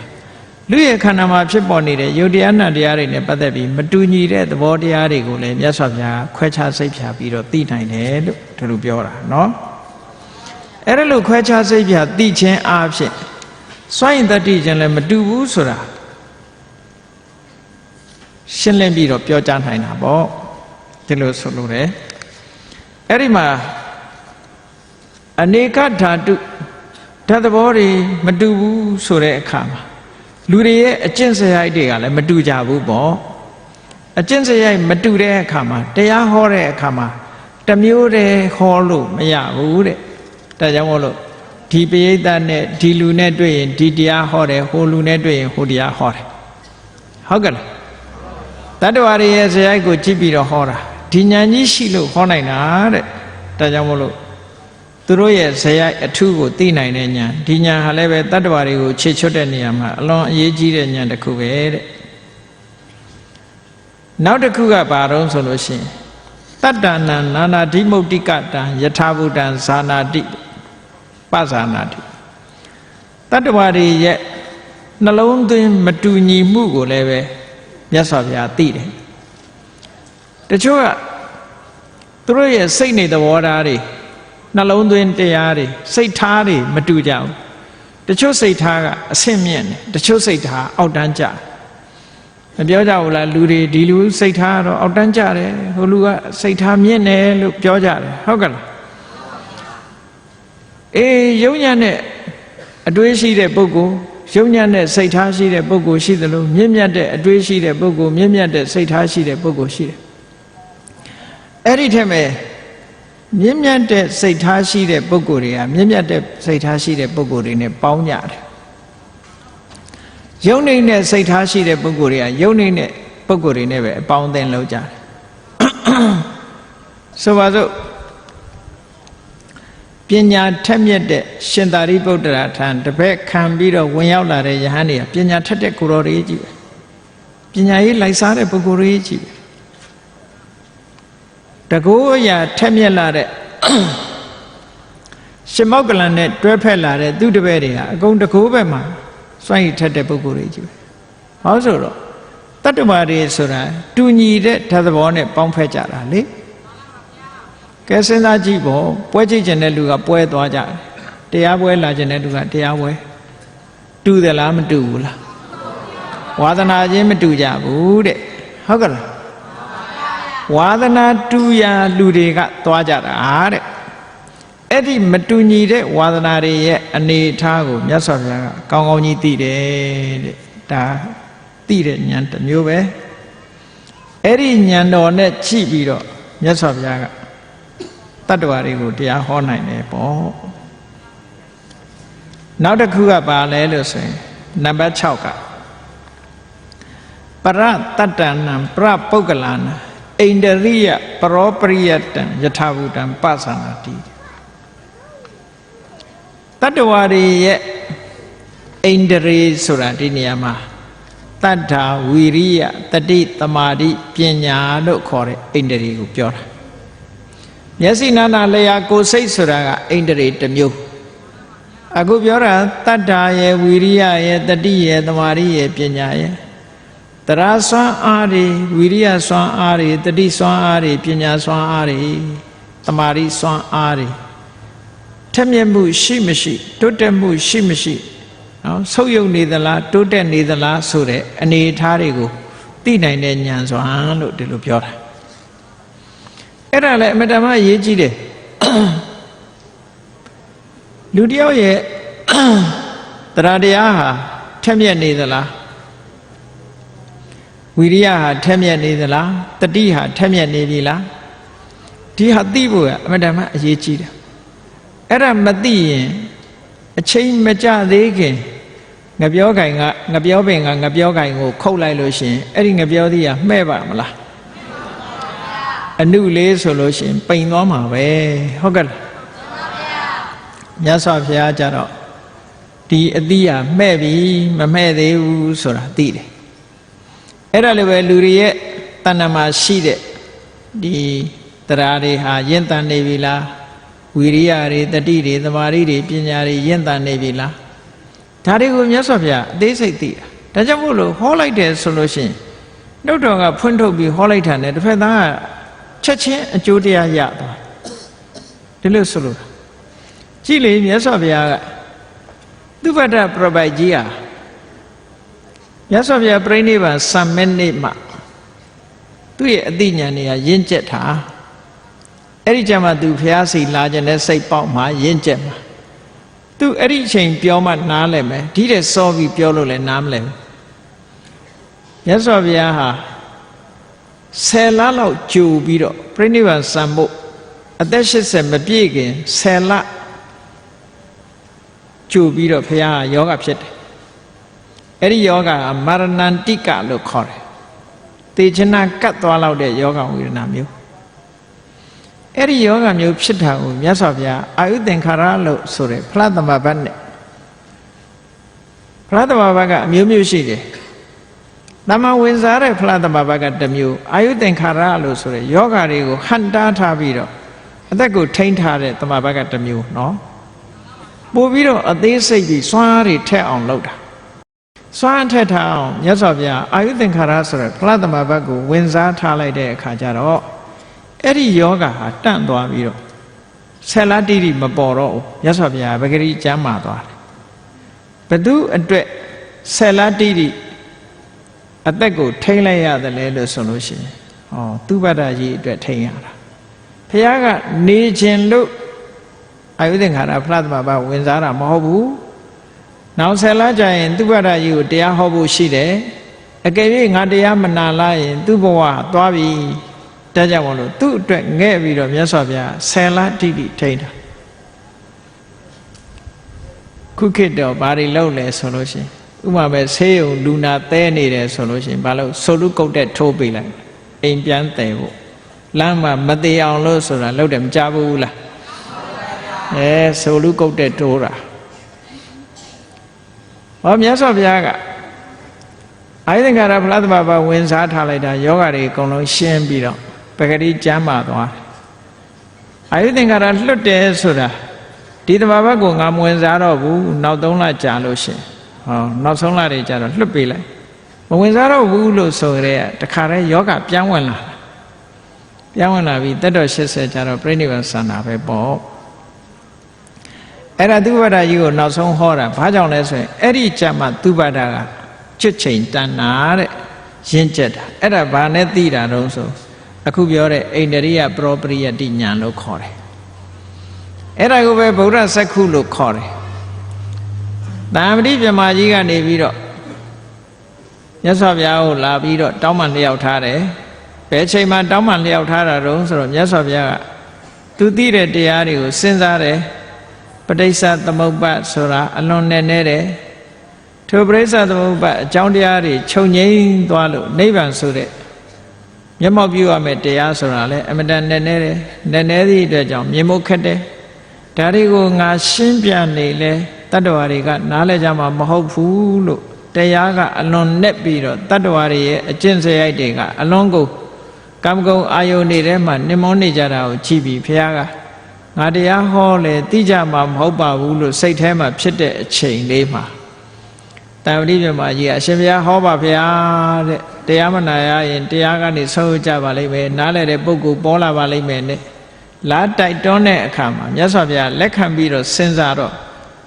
[SPEAKER 1] လူရဲ့ခန္ဓာမှာဖြစ်ပေါ်နေတဲ့ယုတ်တရားနာတရားတွေနဲ့ပတ်သက်ပြီးမတူညီတဲ့သဘောတရားတွေကိုလည်းမြတ်စွာဘုရားခွဲခြားစိတ်ဖြာပြီးတော့သိနိုင်တယ်လို့ဒီလိုပြောတာနော်အဲ့ဒါလို့ခွဲခြားစိတ်ဖြာသိခြင်းအားဖြင့်စွန့်ရင်တတိခြင်းလည်းမတူဘူးဆိုတာရှင်းလင်းပြီးတော့ပြောကြားနိုင်တာပေါ့ဒီလိုဆိုလို့တယ်အဲ့ဒီမှာအနေကဓာတုဓာတ်သဘောတွေမတူဘူးဆိုတဲ့အခါမှာလူတွေရဲ့အကျင့်စရိုက်တွေကလည်းမတူကြဘူးပေါ့အကျင့်စရိုက်မတူတဲ့အခါမှာတရားဟောတဲ့အခါမှာတစ်မျိုးတည်းဟောလို့မရဘူးတဲ့ဒါကြောင့်မို့လို့ဒီပရိသတ်နဲ့ဒီလူနဲ့တွေ့ရင်ဒီတရားဟောတယ်ဟိုလူနဲ့တွေ့ရင်ဟိုတရားဟောတယ်ဟုတ်ကဲ့လားတတ္တဝါတွေရဲ့စရိုက်ကိုကြည့်ပြီးတော့ဟောတာဒီဉာဏ်ကြီးရှိလို့ဟောနိုင်တာတဲ့ဒါကြောင့်မို့လို့သူတို့ရဲ့ဇယိုက်အထုကိုသိနိုင်တဲ့ဉာဏ်ဒီဉာဏ်ဟာလည်းပဲတတ္တဝါတွေကိုခြေချွတ်တဲ့နေရာမှာအလွန်အရေးကြီးတဲ့ဉာဏ်တစ်ခုပဲတဲ့နောက်တစ်ခုကဘာတော့ဆိုလို့ရှိရင်တတ္တနာနာနာဓိမုတ်တိကတံယထာဘုဒ္ဓံဇာနာတိပဇာနာတိတတ္တဝါတွေရဲ့နှလုံးသွင်းမတူညီမှုကိုလည်းပဲမြတ်စွာဘုရားသိတယ်တချို့ကသူတို့ရဲ့စိတ်နေသဘောထားတွေနှလုံးသွင်းတရားတွေစိတ်ထားတွေမတူကြဘူးတချို့စိတ်ထားကအဆင့်မြင့်တယ်တချို့စိတ်ထားအောက်တန်းကျမပြောကြဘူးလားလူတွေဒီလူစိတ်ထားတော့အောက်တန်းကျတယ်ဟိုလူကစိတ်ထားမြင့်တယ်လို့ပြောကြတယ်ဟုတ်ကဲ့လားအေးယုံညာနဲ့အတွေးရှိတဲ့ပုဂ္ဂိုလ်ယုံညာနဲ့စိတ်ထားရှိတဲ့ပုဂ္ဂိုလ်ရှိသလိုမြင့်မြတ်တဲ့အတွေးရှိတဲ့ပုဂ္ဂိုလ်မြင့်မြတ်တဲ့စိတ်ထားရှိတဲ့ပုဂ္ဂိုလ်ရှိတယ်အဲ့ဒီထက်မဲ့ မြင့်မြတ်တဲ့စိတ်ထားရှိတဲ့ပုဂ္ဂိုလ်တွေကမြင့်မြတ်တဲ့စိတ်ထားရှိတဲ့ပုဂ္ဂိုလ်တွေနဲ့ပေါင်းကြတယ်ယုံနေတဲ့စိတ်ထားရှိတဲ့ပုဂ္ဂိုလ်တွေကယုံနေတဲ့ပုဂ္ဂိုလ်တွေနဲ့ပဲအပေါင်းအသင်းလုပ်ကြတယ်ဆိုပါစို့ပညာထက်မြက်တဲ့ရှင်သာရိပုတ္တရာထံတပည့်ခံပြီးတော့ဝင်ရောက်လာတဲ့ယဟန်တွေကပညာထက်တဲ့ကိုယ်တော်တွေကြီးပဲပညာရေးလိုက်စားတဲ့ပုဂ္ဂိုလ်တွေကြီးပဲတကူအရာထက်မြက်လာတဲ့ရှင်မောက္ကလန်နဲ့တွဲဖက်လာတဲ့သူတပည့်တွေဟာအကုန်တကူဘက်မှာစွန့်ရည်ထက်တဲ့ပုဂ္ဂိုလ်တွေကြီးပဲဟောဆိုတော့တတ္တဝါတွေဆိုတာတူညီတဲ့ဓာတ်သဘောနဲ့ပေါင်းဖက်ကြတာလေကဲစဉ်းစားကြည့်ပေါ့ပွဲကြည့်ကျင်တဲ့လူကပွဲသွားကြတယ်တရားပွဲလာကျင်တဲ့လူကတရားပွဲတူတယ်လားမတူဘူးလားဝါသနာချင်းမတူကြဘူးတဲ့ဟုတ်ကလားဝါသနာတူရာလူတွေကသွားကြတာတဲ့အဲ့ဒီမတူညီတဲ့ဝါသနာတွေရဲ့အနေအထားကိုမြတ်စွာဘုရားကကောင်းကောင်းကြီးသိတယ်တဲ့ဒါသိတဲ့ဉာဏ်တစ်မျိုးပဲအဲ့ဒီဉာဏ်တော်နဲ့ကြည့်ပြီးတော့မြတ်စွာဘုရားကတတ္တဝါတွေကိုတရားဟောနိုင်တယ်ပေါ့နောက်တစ်ခုကပါလဲလို့ဆိုရင်နံပါတ်6ကပရတတ္တနံပရပုဂ္ဂလနာဣန္ဒရိယပရောပရိယတံယထာဘူတံပသနာတိတတ္တဝါတွေရဲ့ဣန္ဒြေဆိုတာဒီနေရာမှာတတ္ထာဝီရိယတတိသမာဓိပညာလို့ခေါ်တဲ့ဣန္ဒြေကိုပြောတာမျက်စိနာနာလျာကိုယ်စိတ်ဆိုတာကဣန္ဒြေတစ်မျိုးအခုပြောတာတတ္ထာရဲ့ဝီရိယရဲ့တတိရဲ့သမာဓိရဲ့ပညာရဲ့တရားစွမ်းအားတွေဝီရိယစွမ်းအားတွေတတိစွမ်းအားတွေပညာစွမ်းအားတွေသမာဓိစွမ်းအားတွေထက်မြက်မှုရှိမရှိတိုးတက်မှုရှိမရှိနော်ဆုပ်ယုပ်နေသလားတိုးတက်နေသလားဆိုတဲ့အနေအထားတွေကိုသိနိုင်တဲ့ဉာဏ်စွမ်းလို့ဒီလိုပြောတာအဲ့ဒါလည်းအမတ္တမအရေးကြီးတယ်လူတယောက်ရဲ့တရားတရားဟာထက်မြက်နေသလားဝိရိယဟာထက်မြက်နေသလားတတိဟာထက်မြက်နေပြီလားဒီဟာသိဖို့ကအမတ္တမအရေးကြီးတယ်အဲ့ဒါမသိရင်အချိန်မကြသေးခင်ငပြောကင်ကငပြောပင်ကငပြောကင်ကိုခုတ်လိုက်လို့ရှိရင်အဲ့ဒီငပြောသီးကမှဲ့ပါမလားအနုလေးဆိုလို့ရှိရင်ပိန်သွားမှာပဲဟုတ်ကဲ့လားမြတ်စွာဘုရားကြတော့ဒီအသီးကမှဲ့ပြီမမှဲ့သေးဘူးဆိုတာသိတယ်အဲ့ဒါလည်းပဲလူတွေရဲ့တဏ္ဍာမှာရှိတဲ့ဒီတရားတွေဟာယဉ်တန်နေပြီလားဝီရိယတွေတတိတွေသမာဓိတွေပညာတွေယဉ်တန်နေပြီလားဒါတွေကိုမြတ်စွာဘုရားအသေးစိတ်သိတာဒါကြောင့်မို့လို့ဟောလိုက်တယ်ဆိုလို့ရှိရင်နှုတ်တော်ကဖွင့်ထုတ်ပြီးဟောလိုက်တာနဲ့တစ်ဖက်သားကချက်ချင်းအကျိုးတရားရသွားဒီလိုဆိုလို့ကြည့်လေမြတ်စွာဘုရားကသုဘတ္တပြပိုက်ကြီးဟာမြတ်စွာဘုရားပြိဋိဘံစံမဲ့နေ့မှာသူ့ရဲ့အသိဉာဏ်တွေကရင့်ကျက်တာအဲ့ဒီကြမှာသူဘုရားစီလာခြင်းနဲ့စိတ်ပေါက်မှာရင့်ကျက်မှာသူအဲ့ဒီအချိန်ပြောမှနားလဲမယ်ဒီတဲ့စောပြီးပြောလို့လည်းနားမလဲဘူးမြတ်စွာဘုရားဟာ10လလောက်ကြိုပြီးတော့ပြိဋိဘံစံဖို့အသက်80မပြည့်ခင်10လကြိုပြီးတော့ဘုရားကယောဂဖြစ်တယ်အဲ့ဒီယောဂကမာရဏန္တိကလို့ခေါ်တယ်သေချနာကတ်သွားလောက်တဲ့ယောဂဝေဒနာမျိုးအဲ့ဒီယောဂမျိုးဖြစ်တာကိုမြတ်စွာဘုရားအာယုသင်္ခါရလို့ဆိုတဲ့ဖလားသမဘတ်နဲ့ဖလားသမဘတ်ကအမျိုးမျိုးရှိတယ်တမန်ဝင်စားတဲ့ဖလားသမဘတ်ကတစ်မျိုးအာယုသင်္ခါရလို့ဆိုတဲ့ယောဂတွေကိုဟန်တားထားပြီးတော့အသက်ကိုထိန်းထားတဲ့သမဘတ်ကတစ်မျိုးနော်ပို့ပြီးတော့အသေးစိတ်ပြီးစွမ်းအားတွေထက်အောင်လုပ်တာစွမ်းထက်ထားအောင်မြတ်စွာဘုရားအာယုသင်္ခါရဆိုတဲ့ဖလားသမဘတ်ကိုဝင်စားထားလိုက်တဲ့အခါကျတော့အဲ့ဒီယောဂဟာတန့်သွားပြီးတော့ဆယ်လတိတိမပေါ်တော့ဘူးမြတ်စွာဘုရားပဂရိကျမ်းမာသွားတယ်ဘသူအတွက်ဆယ်လတိတိအသက်ကိုထိန်းလိုက်ရတယ်လေလို့ဆိုလို့ရှိရင်သုဘတ္တကြီးအတွက်ထိန်းရတာဘုရားကနေခြင်းလို့အာယုသင်္ခါရဖလားသမဘတ်ဝင်စားတာမဟုတ်ဘူးနောက်ဆယ်လကြာရင်သုဘတ္တကြီးကိုတရားဟောဖို့ရှိတယ်အကယ်၍ငါတရားမနာလိုက်ရင်သူ့ဘဝသွားပြီ ဒါကြောင့်မလို့သူ့အတွက်ငဲ့ပြီးတော့မြတ်စွာဘုရား10 လတိတိထိန်းတာခုခေတ်တော့ဘာတွေလုပ်လဲဆိုလို့ရှိရင်ဥပမာပဲဆေးရုံလူနာသဲနေတယ်ဆိုလို့ရှိရင်ဘာလို့ဆိုလူကုတ်တဲ့ထိုးပေးလိုက်အိမ်ပြန်တယ်ဖို့လမ်းမှာမသေးအောင်လို့ဆိုတာလုပ်တယ်မကြဘူးလားဆိုလူကုတ်တဲ့ထိုးတာဟောမြတ်စွာဘုရားကအာယသင်္ကာရဖလားသမဘာဝင်စားထားလိုက်တာယောဂတွေအကုန်လုံးရှင်းပြီးတော့ပဂတိကျမ်းမာသွားအာယသင်္ကာရလွတ်တယ်ဆိုတာဒီသမဘာကိုငါမဝင်စားတော့ဘူးနောက်3 လကြာလို့ရှင်ဟောနောက်ဆုံးလတွေကြာတော့လွတ်ပေးလိုက်မဝင်စားတော့ဘူးလို့ဆိုရဲတခါတည်းယောဂပြန်ဝင်လာပြီးတက်တော်80ကြာတော့ပြိဋိဘံဆန္ဒပဲပေါ့အဲ့ဒါသူဘဒ္ဒကြီးကိုနောက်ဆုံးဟောတာဘာကြောင့်လဲဆိုရင်အဲ့ဒီကြမှာသူဘဒ္ဒကကျွတ်ချိန်တဏ္ဍာတဲ့ရင့်ကျက်တာအဲ့ဒါဘာနဲ့သိတာတော့ဆိုအခုပြောတဲ့အိန္ဒြိယပရောပရိယတိဉာဏ်လို့ခေါ်တယ်အဲ့ဒါကိုပဲဗုဒ္ဓစက္ခုလို့ခေါ်တယ်တန်ပတိပြမကြီးကနေပြီးတော့မြတ်စွာဘုရားကိုလာပြီးတော့တောင်းပန်လျှောက်ထားတယ်ဘယ်ချိန်မှတောင်းပန်လျှောက်ထားတာတော့ဆိုတော့မြတ်စွာဘုရားကသူသိတဲ့တရားတွေကိုစဉ်းစားတယ်ပဋိစ္စသမုပ္ပါဆိုတာအလွန်နဲ့နေတယ်ထိုပဋိစ္စသမုပ္ပါအကြောင်းတရားတွေခြုံငိမ့်သွားလို့နိဗ္ဗာန်ဆိုတဲ့မျက်မှောက်ပြုရမယ့်တရားဆိုတာလဲအမတန်နဲ့နေတယ်နဲ့နေသည့်အတွက်ကြောင့်မြင်ဖို့ခက်တယ်ဒါတွေကိုငါရှင်းပြနေလဲတတ္တဝါတွေကနားလဲကြမှာမဟုတ်ဘူးလို့တရားကအလွန်နဲ့ပြီးတော့တတ္တဝါတွေရဲ့အကျင့်စရိုက်တွေကအလွန်ကိုကံကုံအာယုန်တွေထဲမှာနှိမ့်မောနေကြတာကိုကြည့်ပြီးဘုရားကငါတရားဟောလေသိကြမှာမဟုတ်ပါဘူးလို့စိတ်ထဲမှာဖြစ်တဲ့အချိန်လေးမှာတန်ပတိပြမကြီးကအရှင်ဘုရားဟောပါဗျာတဲ့တရားမနာရရင်တရားကနေဆုံးကြပါလိမ့်မယ်နားလည်တဲ့ပုဂ္ဂိုလ်ပေါ်လာပါလိမ့်မယ်နဲ့လာတိုက်တွန်းတဲ့အခါမှာမြတ်စွာဘုရားလက်ခံပြီးတော့စဉ်းစားတော့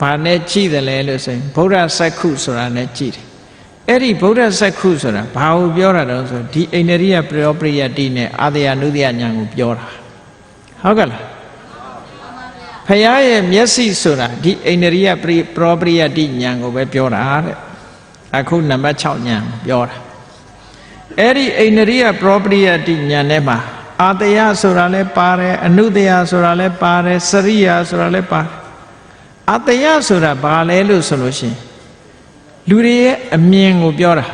[SPEAKER 1] ဘာနဲ့ကြည့်တယ်လဲလို့ဆိုရင်ဗုဒ္ဓစက္ခုဆိုတာနဲ့ကြည့်တယ်အဲ့ဒီဗုဒ္ဓစက္ခုဆိုတာဘာကိုပြောတာတော့ဆိုဒီအိန္ဒြိယပရောပရိယတိနဲ့အာတယနုတယဉာဏ်ကိုပြောတာဟုတ်ကဲ့လားဖရာရဲ့မျက်စိဆိုတာဒီအိန္ဒြိယပရောပရိယတိဉာဏ်ကိုပဲပြောတာတဲ့အခုနံပါတ်6ဉာဏ်ပြောတာအဲ့ဒီအိန္ဒြိယပရောပရိယတိဉာဏ်ထဲမှာအာတယဆိုတာလဲပါတယ်အနုတယဆိုတာလဲပါတယ်စရိယဆိုတာလဲပါတယ်အာတယဆိုတာဘာလဲလို့ဆိုလို့ရှိရင်လူတွေရဲ့အမြင်ကိုပြောတာ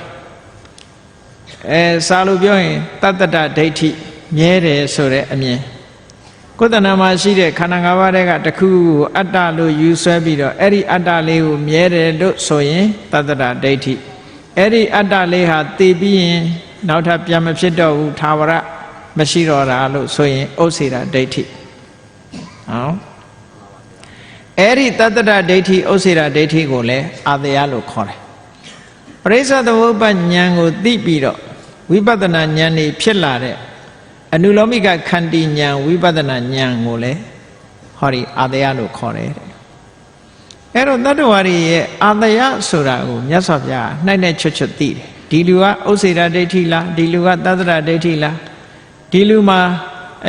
[SPEAKER 1] စာလို့ပြောရင်တတ္တဒဒိဋ္ဌိမြဲတယ်ဆိုတဲ့အမြင်ကိုယ်တဏ္ဍာမှာရှိတဲ့ခန္ဓာ၅ပါးတွေကတခုကိုအတ္တလို့ယူဆွဲပြီးတော့အဲ့ဒီအတ္တလေးကိုမြဲတယ်လို့ဆိုရင်တတ္တဒဒိဋ္ဌိအဲ့ဒီအတ္တလေးဟာတည်ပြီးရင်နောက်ထပ်ပြန်မဖြစ်တော့ဘူးသာဝရမရှိတော့တာလို့ဆိုရင်ဥစ္စေတာဒိဋ္ဌိဟောအဲ့ဒီတတ္တဒဒိဋ္ဌိဥစ္စေတာဒိဋ္ဌိကိုလည်းအာတယလို့ခေါ်တယ်ပရိစ္ဆေသမုပ္ပါဉာဏ်ကိုသိပြီးတော့ဝိပဿနာဉာဏ်นี่ဖြစ်လာတဲ့အနုလောမိကခန္တီဉာဏ်ဝိပဿနာဉာဏ်ကိုလည်းဟောဒီအာတယလို့ခေါ်တယ်အဲ့တော့တတ္တဝါတွေရဲ့အာတယဆိုတာကိုမြတ်စွာဘုရားနှိုက်နဲ့ချွတ်ချွတ်သိတယ်ဒီလူကဥစ္စေတာဒိဋ္ဌိလားဒီလူကတတ္တဒဒိဋ္ဌိလားဒီလူမှာ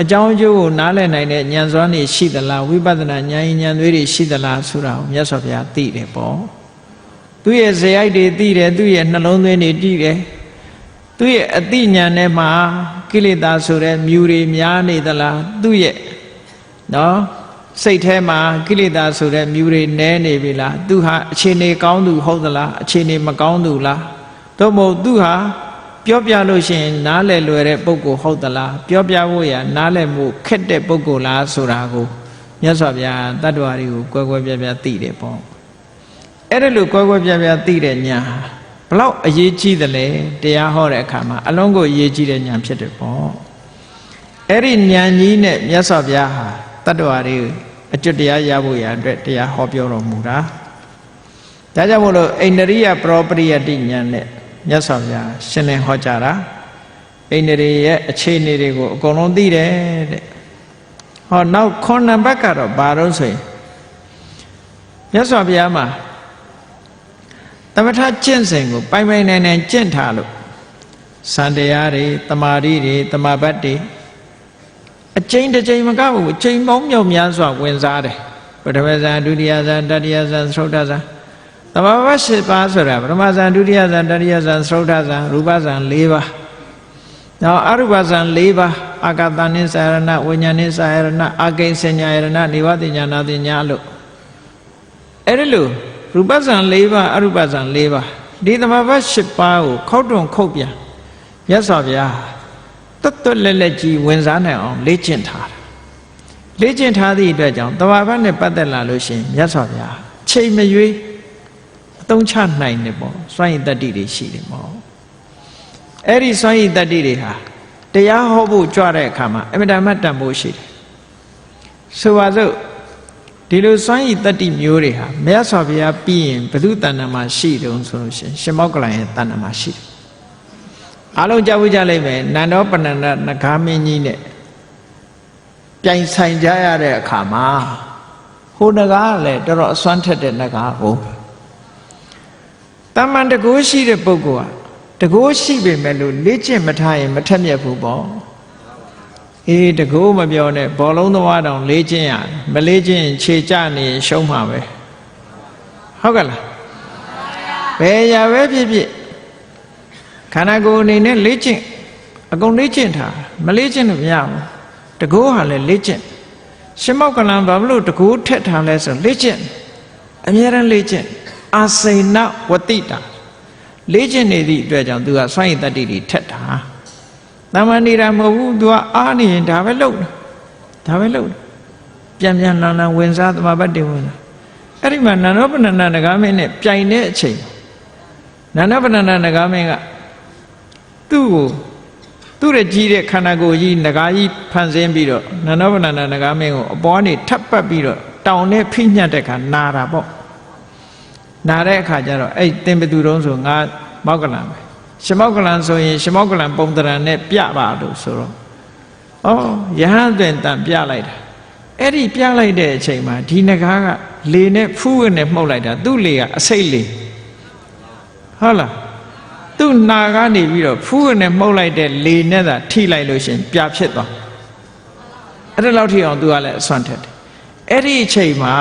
[SPEAKER 1] အကြောင်းအကျိုးကိုနားလည်နိုင်တဲ့ဉာဏ်စွမ်းတွေရှိသလားဝိပဿနာဉာဏ်ဉာဏ်သွေးတွေရှိသလားဆိုတာကိုမြတ်စွာဘုရားသိတယ်ပေါ့သူ့ရဲ့ဇေယိုက်တွေသိတယ်သူ့ရဲ့နှလုံးသွင်းတွေသိတယ်သူ့ရဲ့အသိဉာဏ်ထဲမှာကိလေသာဆိုတဲ့မြူတွေများနေသလားသူ့ရဲ့နော်စိတ်ထဲမှာကိလေသာဆိုတဲ့မြူတွေနည်းနေပြီလားသူဟာအခြေအနေကောင်းသူဟုတ်သလားအခြေအနေမကောင်းသူလားသို့မဟုတ်သူဟာပြောပြလို့ရှိရင်နားလည်လွယ်တဲ့ပုဂ္ဂိုလ်ဟုတ်သလားပြောပြဖို့ရနားလည်မှုခက်တဲ့ပုဂ္ဂိုလ်လားဆိုတာကိုမြတ်စွာဘုရားတတ္တဝါတွေကိုကွဲကွဲပြားပြားသိတယ်ပေါ့အဲ့ဒါလို့ကွဲကွဲပြားပြားသိတဲ့ဉာဏ်ဘလောက်အရေးကြီးတယ်လဲတရားဟောတဲ့အခါမှာအလုံးကိုအရေးကြီးတဲ့ဉာဏ်ဖြစ်တယ်ပေါ့အဲ့ဒီဉာဏ်ကြီးနဲ့မြတ်စွာဘုရားဟာတတ္တဝါတွေအကျွတ်တရားရဖို့ရအတွက်တရားဟောပြောတော်မူတာဒါကြောင့်မို့လို့အိန္ဒြိယပရောပရိယတိဉာဏ်နဲ့မြတ်စွာဘုရားရှင်းလင်းဟောကြားတာအိန္ဒြေရဲ့အခြေအနေတွေကိုအကုန်လုံးသိတယ်တဲ့ဟောနောက်ခုနံပါတ်ကတော့ဘာလို့ဆိုရင်မြတ်စွာဘုရားမှာသမထကျင့်စဉ်ကိုပိုင်ပိုင်နိုင်နိုင်ကျင့်ထားလို့စံတရားတွေတမာတိတွေတမာဘတ်တွေအကျဉ်းတစ်ချိန်မကဘူးအချိန်ပေါင်းမြောက်များစွာဝင်စားတယ်ပထမဇန်ဒုတိယဇန်တတိယဇန်သုဒ္ဓဇန်သဘာဝ၈ပါးဆိုတာပထမဇန်ဒုတိယဇန်တတိယဇန်သုဒ္ဓဇန်ရူပဇန်၄ပါးနောက်အရူပဇန်၄ပါး အာဂတနိစာရဏဝိညာဉ်နိစာရဏအာကိဉ္စညာယရဏနေဝတိညာနာတိညာလို့အဲ့ဒီလိုရူပဇံ၄ပါးအရူပဇံ၄ပါးဒီသမာပတ်၈ပါးကိုခောက်တွန်ခုတ်ပြန်မြတ်စွာဘုရားတွတ်တွတ်လက်လက်ကြီးဝင်စားနိုင်အောင်လေ့ကျင့်ထားတာလေ့ကျင့်ထားသည့်အတွက်ကြောင့်သမာပတ်နဲ့ပတ်သက်လာလို့ရှိရင်မြတ်စွာဘုရားချိန်မရွေးအသုံးချနိုင်တယ်ပေါ့စွမ်းရည်တတ္တိတွေရှိတယ်ပေါ့အဲ့ဒီစွမ်းရည်တတ္တိတွေဟာတရားဟောဖို့ကြွတဲ့အခါမှာအမြဲတမ်းတန်ဖိုးရှိတယ်ဆိုပါစို့ဒီလိုစွမ်းရည်တတ္တိမျိုးတွေဟာမြတ်စွာဘုရားပြီးရင်ဘု து တဏ္ဍမှာရှိတုံးဆိုလို့ရှိရင်ရှင်မောက္ကလံရဲ့တဏ္ဍမှာရှိတယ်အားလုံးကြားဝကြလိမ့်မယ်နန္ဒောပဏ္ဏနဂါမင်းကြီးနဲ့ပြိုင်ဆိုင်ကြရတဲ့အခါမှာဟိုနဂါကလည်းတော်တော်အစွမ်းထက်တဲ့နဂါကိုတမန်တကိုးရှိတဲ့ပုဂ္ဂိုလ်ကတကိုးရှိပေမဲ့လို့လေ့ကျင့်မထားရင်မထက်မြက်ဘူးပေါ့အေးတကိုးမပြောနဲ့ဘောလုံးသမားတောင်လေ့ကျင့်ရတယ်မလေ့ကျင့်ရင်ခြေကျနေရင်ရှုံးမှာပဲဟုတ်ကလားဘယ်ရာပဲဖြစ်ဖြစ်ခန္ဓာကိုယ်အနေနဲ့လေ့ကျင့်အကုန်လေ့ကျင့်ထားမလေ့ကျင့်လို့မရဘူးတကိုးဟာလည်းလေ့ကျင့်ရှင်မောက္ကလံဘာလို့တကိုးထက်ထားလဲဆိုလေ့ကျင့်အမြဲတမ်းလေ့ကျင့်အာစိဏဝတိတာလေ့ကျင့်နေသည့်အတွက်ကြောင့်သူကစွမ်းရည်တတ္တိတွေထက်တာတမန်နေတာမဟုတ်ဘူးသူကအားနေရင်ဒါပဲလုပ်ဒါပဲလုပ်ပြန်ပြန်လန်လန်ဝင်စားသမာပတ်တွေဝင်လာအဲ့ဒီမှာနန္ဒောပဏ္ဏနဂါမင်းနဲ့ပြိုင်တဲ့အချိန်နန္ဒောပဏ္ဏနဂါမင်းကသူ့ကိုသူ့ရဲ့ကြီးတဲ့ခန္ဓာကိုယ်ကြီးနဂါကြီးဖန်ဆင်းပြီးတော့နန္ဒောပဏ္ဏနဂါမင်းကိုအပေါ်ကနေထပ်ပတ်ပြီးတော့တောင်နဲ့ဖိညတ်တဲ့ခါနာတာပေါ့နာတဲ့အခါကျတော့အဲ့သင်္ဘသူတုံးဆိုငါမောက္ကလံပဲရှင်မောက္ကလံဆိုရင်ရှင်မောက္ကလံပုံတရံနဲ့ပြပါလို့ဆိုတော့ဩယဟန်တွင်တန်ပြလိုက်တာအဲ့ဒီပြလိုက်တဲ့အချိန်မှာဒီနဂါကလေနဲ့ဖူးနဲ့မှုတ်လိုက်တာသူ့လေကအစိတ်လေဟုတ်လားသူ့နာကနေပြီးတော့ဖူးနဲ့မှုတ်လိုက်တဲ့လေနဲ့သာထိလိုက်လို့ရှင်ပြဖြစ်သွားအဲ့ဒါလောက်ထိအောင်သူကလည်းအစွမ်းထက်တယ်အဲ့ဒီအချိန်မှာ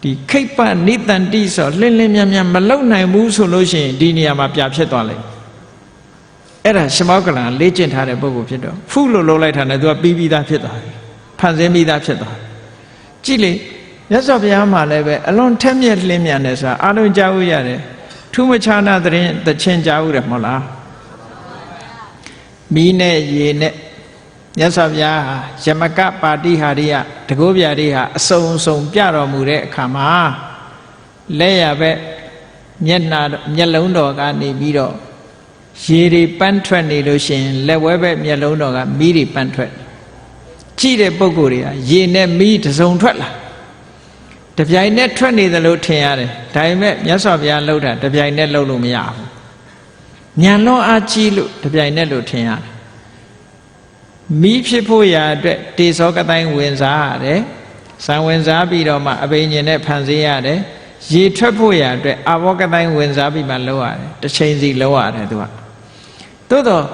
[SPEAKER 1] ဒီခိပ္ပနိတန္တိဆိုလင်းလင်းမြန်းမြန်းမလုံနိုင်ဘူးဆိုလို့ရှိရင်ဒီနေရာမှာပြဖြစ်သွားလိမ့်အဲ့ဒါရှင်မောက္ကလံလေ့ကျင့်ထားတဲ့ပုဂ္ဂိုလ်ဖြစ်တော့ဖုလို့လုံးလိုက်တာနဲ့သူကပြီးသားဖြစ်သွားပြီဖန်ဆင်းပြီးသားဖြစ်သွားကြည့်လေမြတ်စွာဘုရားမှာလည်းပဲအလွန်ထက်မြက်လင်းမြန်တယ်ဆိုတာအားလုံးကြားဦးရတယ်ထူးမခြားနာသချင်းကြားဦးတယ်မဟုတ်လားမီးနဲ့ရေနဲ့မြတ်စွာဘုရားဟာယမကပါတိဟာရိယတကောဗျာတွေဟာအစုံစုံပြတော်မူတဲ့အခါမှာလက်ရပဲမျက်လုံးတော်ကနေပြီးတော့ရေတွေပန်းထွက်နေလို့ရှိရင်လက်ဝဲပဲမျက်လုံးတော်ကမီးတွေပန်းထွက်ကြည့်တဲ့ပုဂ္ဂိုလ်တွေကရေနဲ့မီးတစ်စုံထွက်လာတပြိုင်နဲ့ထွက်နေတယ်လို့ထင်ရတယ်ဒါပေမဲ့မြတ်စွာဘုရားလှုပ်တာတပြိုင်နဲ့လှုပ်လို့မရဘူးဉာဏ်လွန်အားကြီးလို့တပြိုင်နဲ့လို့ထင်ရတယ်မီးဖြစ်ဖို့ရာအတွက်တေဇောကတိုင်းဝင်စားရတယ်။ဇံဝင်စားပြီးတော့မှအဘိညာဉ်နဲ့ဖန်ဆင်းရတယ်။ရေထွက်ဖို့ရာအတွက်အာဘောကတိုင်းဝင်စားပြီးမှလုပ်ရတယ်။တစ်ချိန်စီလုပ်ရတယ်သူက။သို့တော့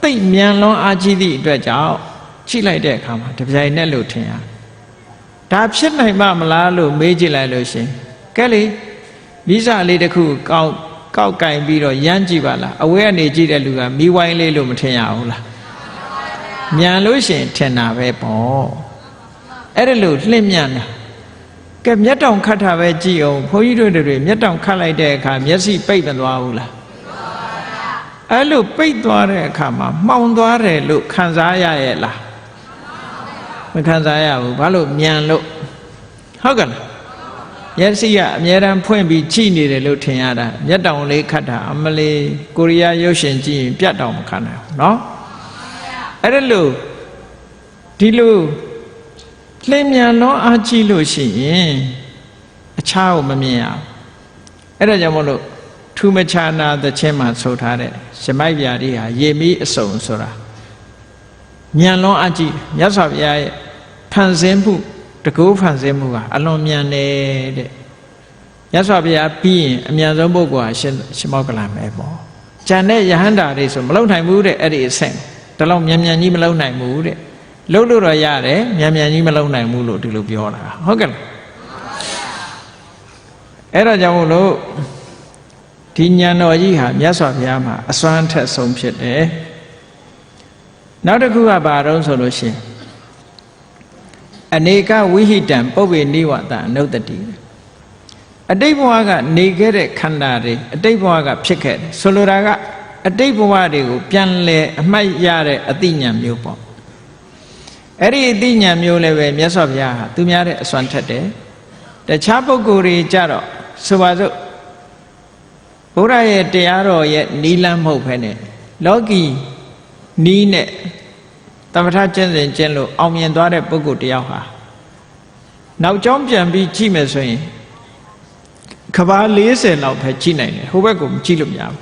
[SPEAKER 1] သိပ်မြန်လွန်အားကြီးသည့်အတွက်ကြောင့်ကြည့်လိုက်တဲ့အခါမှာတပြိုင်နက်လို့ထင်ရ။ဒါဖြစ်နိုင်မှမလားလို့မေးကြည့်လိုက်လို့ရှင်။ကဲလေမိစာလေးတစ်ခုကောက်ကင်ပြီးတော့ရမ်းကြည့်ပါလား။အဝဲကနေကြည့်တဲ့လူကမီးဝိုင်းလေးလို့မထင်ရဘူးလား။မြန်လို့ရှိရင်ထင်တာပဲပေါ့အဲ့ဒါလို့လှင့်မြန်တာကဲမျက်တောင်ခတ်တာပဲကြည့်အောင်ဘုန်းကြီးတို့တွေမျက်တောင်ခတ်လိုက်တဲ့အခါမျက်စိပိတ်မသွားဘူးလားအဲ့လိုပိတ်သွားတဲ့အခါမှာမှောင်သွားတယ်လို့ခံစားရရဲ့လားမခံစားရဘူးဘာလို့မြန်လို့ဟုတ်ကဲ့လားမျက်စိကအမြဲတမ်းဖွင့်ပြီးကြည့်နေတယ်လို့ထင်ရတာမျက်တောင်လေးခတ်တာအမလေးကိုရီးယားရုပ်ရှင်ကြည့်ရင်ပြတ်တောင်မခံနိုင်ဘူးနော်အဲ့ဒါလို့ဒီလိုလင်းမြန်လွန်အားကြီးလို့ရှိရင်အခြားကိုမမြင်ရဘူးအဲ့ဒါကြောင့်မို့လို့ထူးမခြားနာသချင်းမှာဆိုထားတဲ့ရှမိုက်ပြာတွေဟာရေမီးအစုံဆိုတာမြန်လွန်အားကြီးမြတ်စွာဘုရားရဲ့ဖန်ဆင်းမှုတကူဖန်ဆင်းမှုကအလွန်မြန်တယ်တဲ့မြတ်စွာဘုရားပြီးရင်အမြန်ဆုံးပုဂ္ဂိုလ်ဟာရှင်မောက္ကလံပဲပေါ့ဉာဏ်နဲ့ယဟန္တာတွေဆိုမလုံနိုင်ဘူးတဲ့အဲ့ဒီအဆင့်ဒါလောက်မြန်မြန်ကြီးမလုံနိုင်ဘူးတဲ့လှုပ်လို့တော့ရတယ်မြန်မြန်ကြီးမလုံနိုင်ဘူးလို့ဒီလိုပြောတာဟုတ်ကဲ့အဲ့ဒါကြောင့်မို့လို့ဒီဉာဏ်တော်ကြီးဟာမြတ်စွာဘုရားမှာအစွမ်းထက်ဆုံးဖြစ်တယ် နောက်တစ်ခုကဘာတော့ဆိုလို့ရှိရင်အနေကဝိဟိတံပုပ္ပေနိဝတအနုတ္တိအတိတ်ဘဝကနေခဲ့တဲ့ခန္ဓာတွေအတိတ်ဘဝကဖြစ်ခဲ့တယ်ဆိုလိုတာကအတိတ်ဘဝတွေကိုပြန်လဲအမှတ်ရတဲ့အသိဉာဏ်မျိုးပေါ့အဲ့ဒီအသိဉာဏ်မျိုးလည်းပဲမြတ်စွာဘုရားဟာသူများတဲ့အစွမ်းထက်တယ်တခြားပုဂ္ဂိုလ်တွေကြတော့ဆိုပါစို့ဘုရားရဲ့တရားတော်ရဲ့နီးလန်းမဟုတ်ဘဲနဲ့လောကီနီးနဲ့သမထကျင့်စဉ်ကျင့်လို့အောင်မြင်သွားတဲ့ပုဂ္ဂိုလ်တယောက်ဟာနောက်ကျောင်းပြန်ပြီးကြည့်မယ်ဆိုရင်ကဘာ40လောက်ပဲကြည့်နိုင်တယ်ဟိုဘက်ကိုမကြည့်လို့မရဘူး